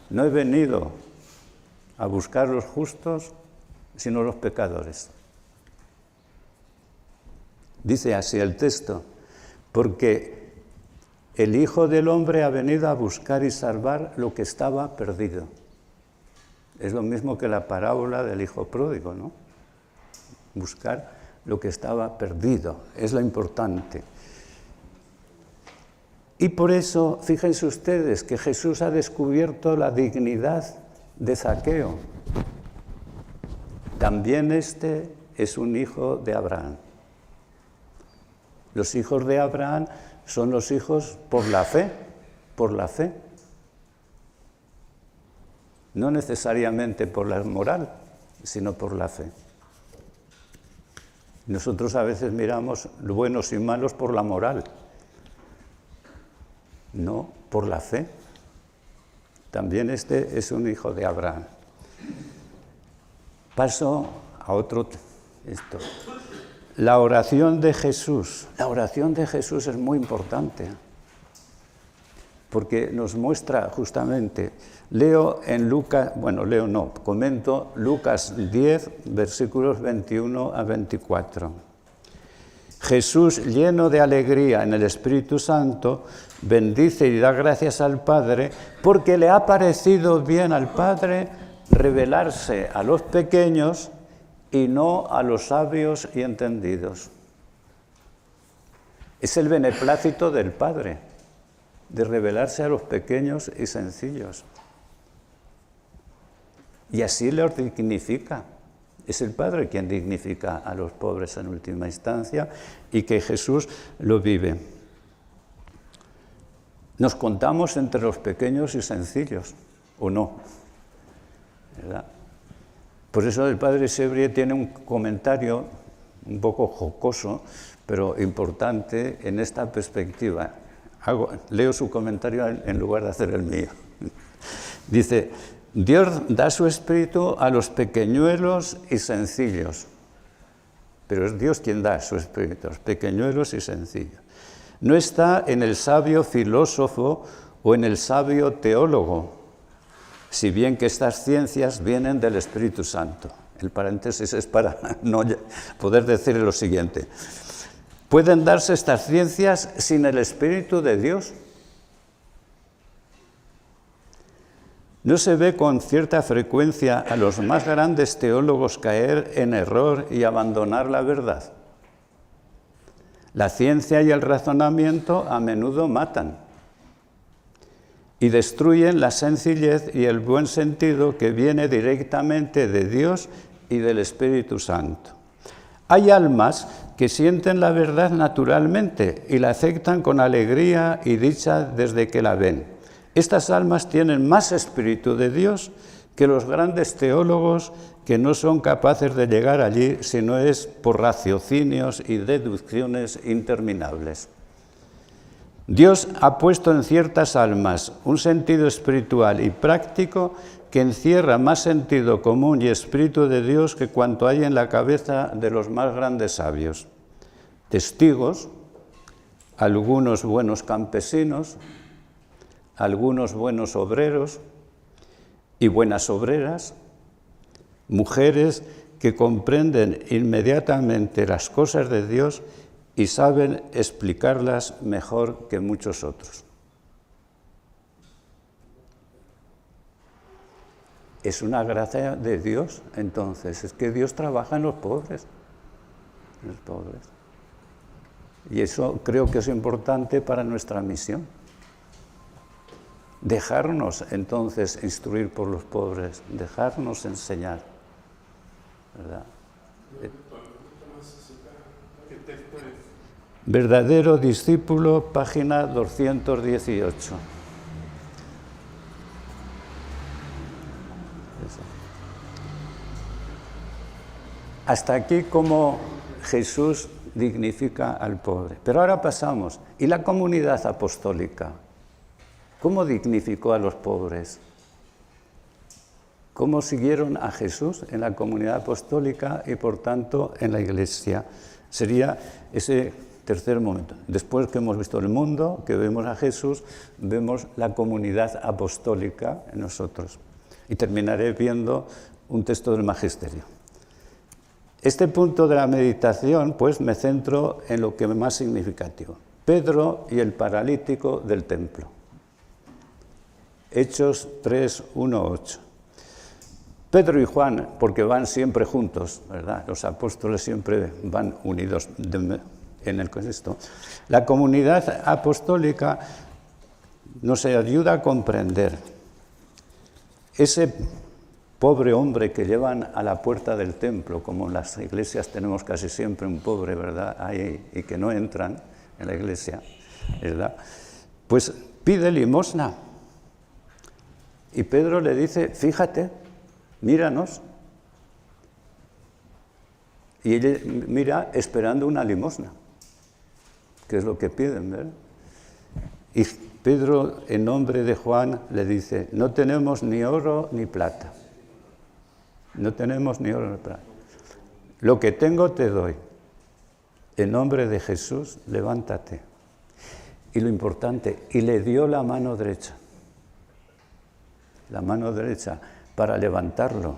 No he venido a buscar los justos, sino los pecadores. Dice así el texto, porque el Hijo del Hombre ha venido a buscar y salvar lo que estaba perdido. Es lo mismo que la parábola del Hijo Pródigo, ¿no? Buscar lo que estaba perdido, es lo importante. Y por eso, fíjense ustedes que Jesús ha descubierto la dignidad de Zaqueo. También este es un hijo de Abraham. Los hijos de Abraham son los hijos por la fe, por la fe. No necesariamente por la moral, sino por la fe. Nosotros a veces miramos buenos y malos por la moral, no por la fe. También este es un hijo de Abraham. Paso a otro. La oración de Jesús. La oración de Jesús es muy importante, porque nos muestra justamente, comento Lucas 10, versículos 21 a 24. Jesús, lleno de alegría en el Espíritu Santo, bendice y da gracias al Padre, porque le ha parecido bien al Padre revelarse a los pequeños y no a los sabios y entendidos. Es el beneplácito del Padre, de revelarse a los pequeños y sencillos. Y así los dignifica. Es el Padre quien dignifica a los pobres en última instancia y que Jesús lo vive. Nos contamos entre los pequeños y sencillos, ¿o no? ¿Verdad? Por eso el Padre Sebre tiene un comentario un poco jocoso, pero importante en esta perspectiva. Leo su comentario en lugar de hacer el mío. Dice, Dios da su espíritu a los pequeñuelos y sencillos, pero es Dios quien da su espíritu a los pequeñuelos y sencillos. No está en el sabio filósofo o en el sabio teólogo, si bien que estas ciencias vienen del Espíritu Santo. El paréntesis es para no poder decir lo siguiente. ¿Pueden darse estas ciencias sin el Espíritu de Dios? ¿No se ve con cierta frecuencia a los más grandes teólogos caer en error y abandonar la verdad? La ciencia y el razonamiento a menudo matan y destruyen la sencillez y el buen sentido que viene directamente de Dios y del Espíritu Santo. Hay almas que sienten la verdad naturalmente y la aceptan con alegría y dicha desde que la ven. Estas almas tienen más espíritu de Dios que los grandes teólogos que no son capaces de llegar allí si no es por raciocinios y deducciones interminables. Dios ha puesto en ciertas almas un sentido espiritual y práctico que encierra más sentido común y espíritu de Dios que cuanto hay en la cabeza de los más grandes sabios. Testigos, algunos buenos campesinos, algunos buenos obreros y buenas obreras, mujeres que comprenden inmediatamente las cosas de Dios y saben explicarlas mejor que muchos otros. Es una gracia de Dios, entonces, es que Dios trabaja en los pobres. Y eso creo que es importante para nuestra misión. Dejarnos, entonces, instruir por los pobres, dejarnos enseñar, ¿verdad? Verdadero discípulo, página 218. Hasta aquí como Jesús dignifica al pobre. Pero ahora pasamos. ¿Y la comunidad apostólica? ¿Cómo dignificó a los pobres? ¿Cómo siguieron a Jesús en la comunidad apostólica y por tanto en la Iglesia? Sería ese tercer momento. Después que hemos visto el mundo, que vemos a Jesús, vemos la comunidad apostólica en nosotros. Y terminaré viendo un texto del Magisterio. Este punto de la meditación, pues, me centro en lo que es más significativo. Pedro y el paralítico del templo. Hechos 3, 1, 8. Pedro y Juan, porque van siempre juntos, ¿verdad? Los apóstoles siempre van unidos en el contexto. La comunidad apostólica nos ayuda a comprender ese pobre hombre que llevan a la puerta del templo, como en las iglesias tenemos casi siempre un pobre, ¿verdad?, ahí, y que no entran en la iglesia, ¿verdad? Pues pide limosna. Y Pedro le dice, fíjate, míranos. Y él mira esperando una limosna, que es lo que piden, ¿verdad? Y Pedro, en nombre de Juan, le dice, no tenemos ni oro ni plata. No tenemos ni oro ni plata. Lo que tengo te doy. En nombre de Jesús, levántate. Y lo importante, y le dio la mano derecha. La mano derecha para levantarlo.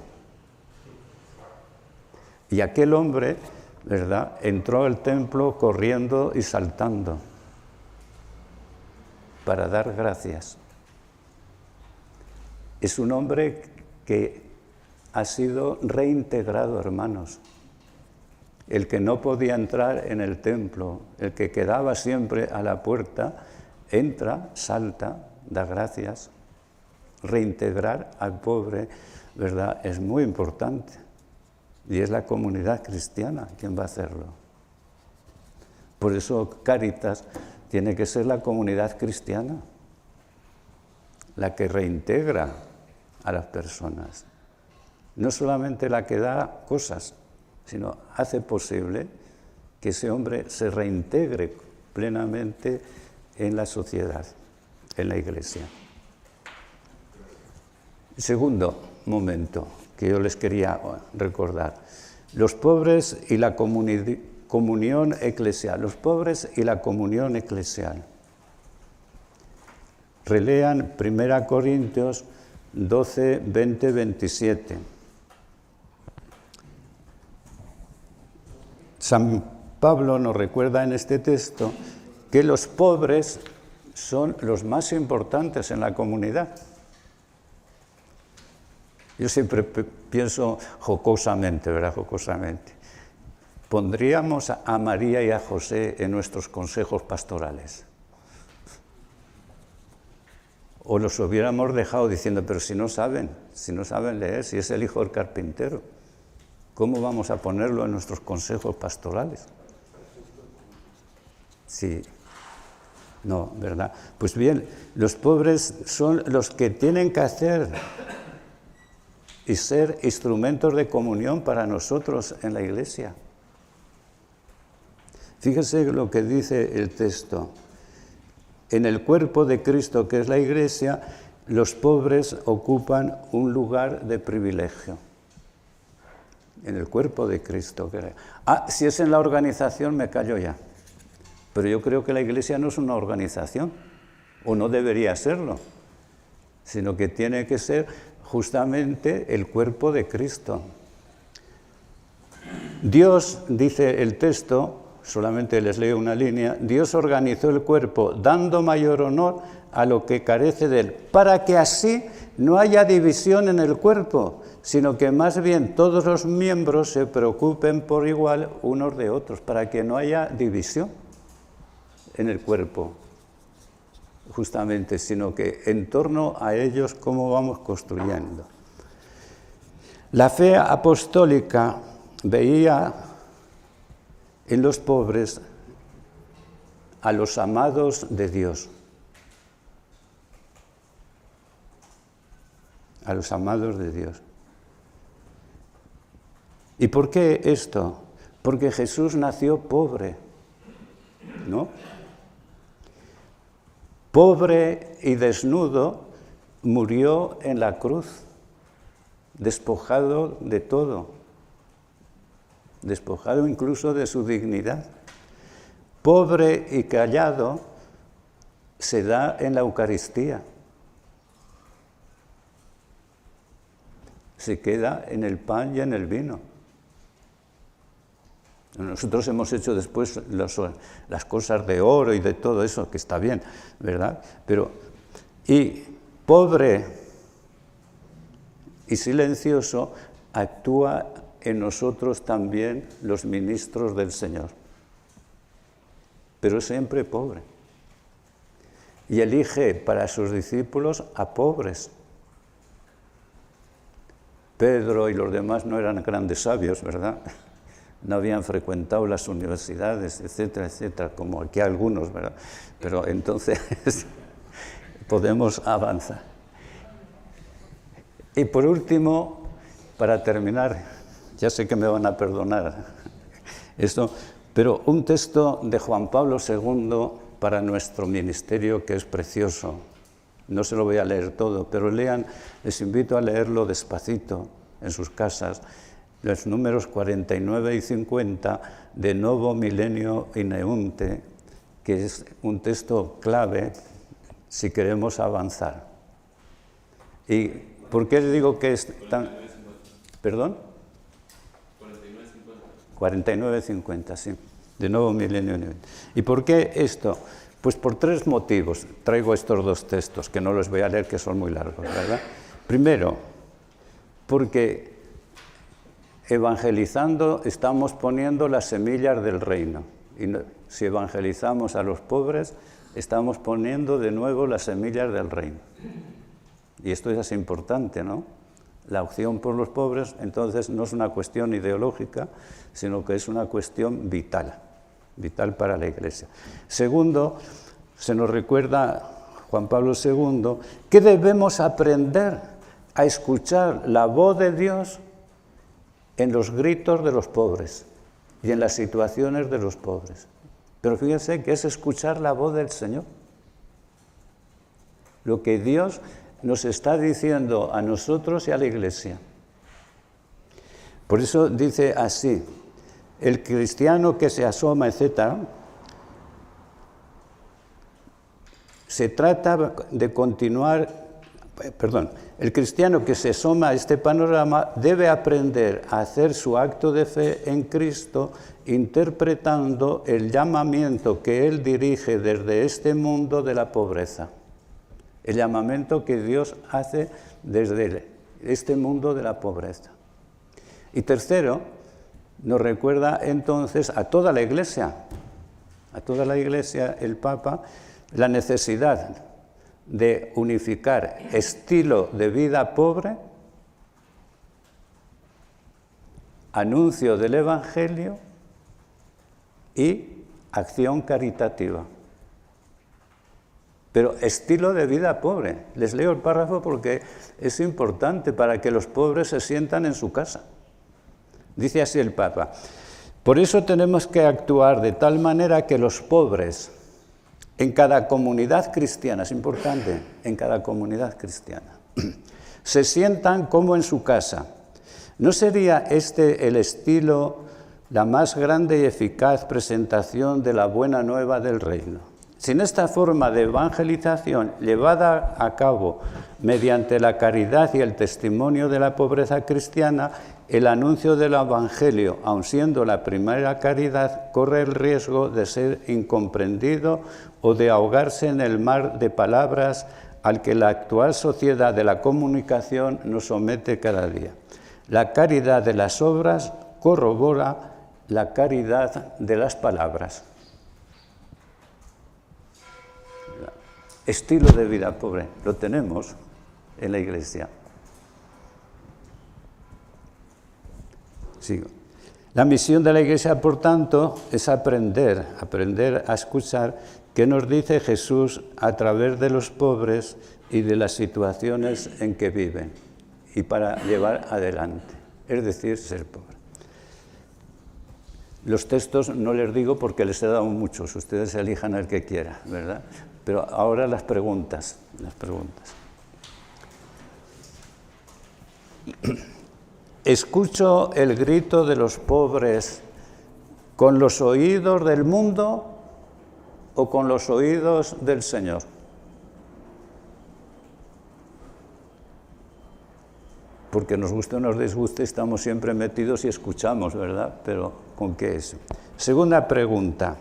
Y aquel hombre, ¿verdad?, entró al templo corriendo y saltando para dar gracias. Es un hombre que ha sido reintegrado, hermanos. El que no podía entrar en el templo, el que quedaba siempre a la puerta, entra, salta, da gracias. Reintegrar al pobre, ¿verdad?, es muy importante. Y es la comunidad cristiana quien va a hacerlo. Por eso Cáritas tiene que ser la comunidad cristiana, la que reintegra a las personas. No solamente la que da cosas, sino hace posible que ese hombre se reintegre plenamente en la sociedad, en la iglesia. Segundo momento que yo les quería recordar, los pobres y la comunión eclesial. Los pobres y la comunión eclesial. Relean 1 Corintios 12, 20, 27. San Pablo nos recuerda en este texto que los pobres son los más importantes en la comunidad. Yo siempre pienso jocosamente, ¿verdad? Jocosamente. ¿Pondríamos a María y a José en nuestros consejos pastorales? ¿O los hubiéramos dejado diciendo, pero si no saben leer, si es el hijo del carpintero, ¿cómo vamos a ponerlo en nuestros consejos pastorales? Sí. No, ¿verdad? Pues bien, los pobres son los que tienen que hacer y ser instrumentos de comunión para nosotros en la iglesia. Fíjese lo que dice el texto. En el cuerpo de Cristo, que es la iglesia, los pobres ocupan un lugar de privilegio. En el cuerpo de Cristo. Si es en la organización, me callo ya. Pero yo creo que la iglesia no es una organización, o no debería serlo, sino que tiene que ser justamente el cuerpo de Cristo. Dios, dice el texto, solamente les leo una línea, Dios organizó el cuerpo dando mayor honor a lo que carece de él, para que así no haya división en el cuerpo, sino que más bien todos los miembros se preocupen por igual unos de otros, para que no haya división en el cuerpo, justamente, sino que en torno a ellos cómo vamos construyendo. La fe apostólica veía en los pobres a los amados de Dios. A los amados de Dios. ¿Y por qué esto? Porque Jesús nació pobre, ¿no? Pobre y desnudo, murió en la cruz, despojado de todo, despojado incluso de su dignidad. Pobre y callado se da en la Eucaristía. Se queda en el pan y en el vino. Nosotros hemos hecho después las cosas de oro y de todo eso, que está bien, ¿verdad? Y pobre y silencioso actúa en nosotros también los ministros del Señor. Pero siempre pobre. Y elige para sus discípulos a pobres. Pedro y los demás no eran grandes sabios, ¿verdad? No habían frecuentado las universidades, etcétera, etcétera, como aquí algunos, ¿verdad? Pero entonces podemos avanzar. Y por último, para terminar, ya sé que me van a perdonar esto, pero un texto de Juan Pablo II para nuestro ministerio que es precioso. No se lo voy a leer todo, pero lean, les invito a leerlo despacito en sus casas, los números 49 y 50 de Novo Milenio Ineunte, que es un texto clave si queremos avanzar. ¿Y por qué digo que es tan...? ¿Perdón? 49-50, sí, de Novo Milenio Ineunte. ¿Y por qué esto? Pues por tres motivos traigo estos dos textos, que no los voy a leer, que son muy largos, ¿verdad? Primero, porque evangelizando estamos poniendo las semillas del reino. Y si evangelizamos a los pobres, estamos poniendo de nuevo las semillas del reino. Y esto es importante, ¿no? La opción por los pobres, entonces, no es una cuestión ideológica, sino que es una cuestión vital, vital para la Iglesia. Segundo, se nos recuerda Juan Pablo II que debemos aprender a escuchar la voz de Dios en los gritos de los pobres y en las situaciones de los pobres. Pero fíjense que es escuchar la voz del Señor. Lo que Dios nos está diciendo a nosotros y a la Iglesia. Por eso dice así, el cristiano que se asoma, etc., se trata de continuar, el cristiano que se asoma a este panorama debe aprender a hacer su acto de fe en Cristo interpretando el llamamiento que Él dirige desde este mundo de la pobreza. El llamamiento que Dios hace desde este mundo de la pobreza. Y tercero, nos recuerda entonces a toda la Iglesia, el Papa, la necesidad de unificar estilo de vida pobre, anuncio del Evangelio y acción caritativa. Pero estilo de vida pobre. Les leo el párrafo porque es importante para que los pobres se sientan en su casa. Dice así el Papa: por eso tenemos que actuar de tal manera que los pobres, en cada comunidad cristiana, es importante, en cada comunidad cristiana, se sientan como en su casa. ¿No sería este el estilo, la más grande y eficaz presentación de la buena nueva del reino? Sin esta forma de evangelización llevada a cabo mediante la caridad y el testimonio de la pobreza cristiana, el anuncio del Evangelio, aun siendo la primera caridad, corre el riesgo de ser incomprendido o de ahogarse en el mar de palabras al que la actual sociedad de la comunicación nos somete cada día. La caridad de las obras corrobora la caridad de las palabras. Estilo de vida pobre, lo tenemos en la Iglesia. Sigo. La misión de la Iglesia, por tanto, es aprender a escuchar qué nos dice Jesús a través de los pobres y de las situaciones en que viven, y para llevar adelante, es decir, ser pobre. Los textos no les digo porque les he dado muchos, ustedes elijan el que quieran, ¿verdad? Pero ahora las preguntas. ¿Escucho el grito de los pobres con los oídos del mundo o con los oídos del Señor? Porque nos guste o nos disguste, estamos siempre metidos y escuchamos, ¿verdad? Pero ¿con qué es? Segunda pregunta.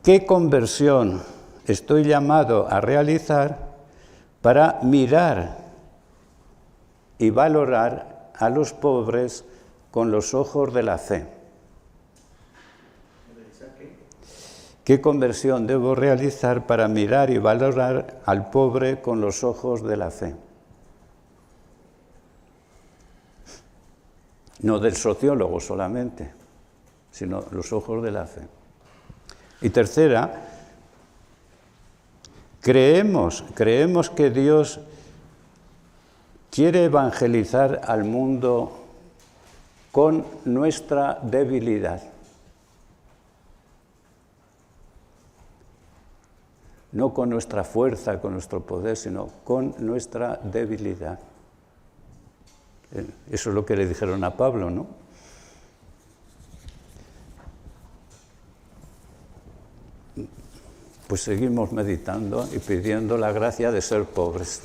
¿Qué conversión estoy llamado a realizar para mirar y valorar a los pobres con los ojos de la fe? ¿Qué conversión debo realizar para mirar y valorar al pobre con los ojos de la fe? No del sociólogo solamente, sino los ojos de la fe. Y tercera, creemos que Dios quiere evangelizar al mundo con nuestra debilidad. No con nuestra fuerza, con nuestro poder, sino con nuestra debilidad. Eso es lo que le dijeron a Pablo, ¿no? Pues seguimos meditando y pidiendo la gracia de ser pobres.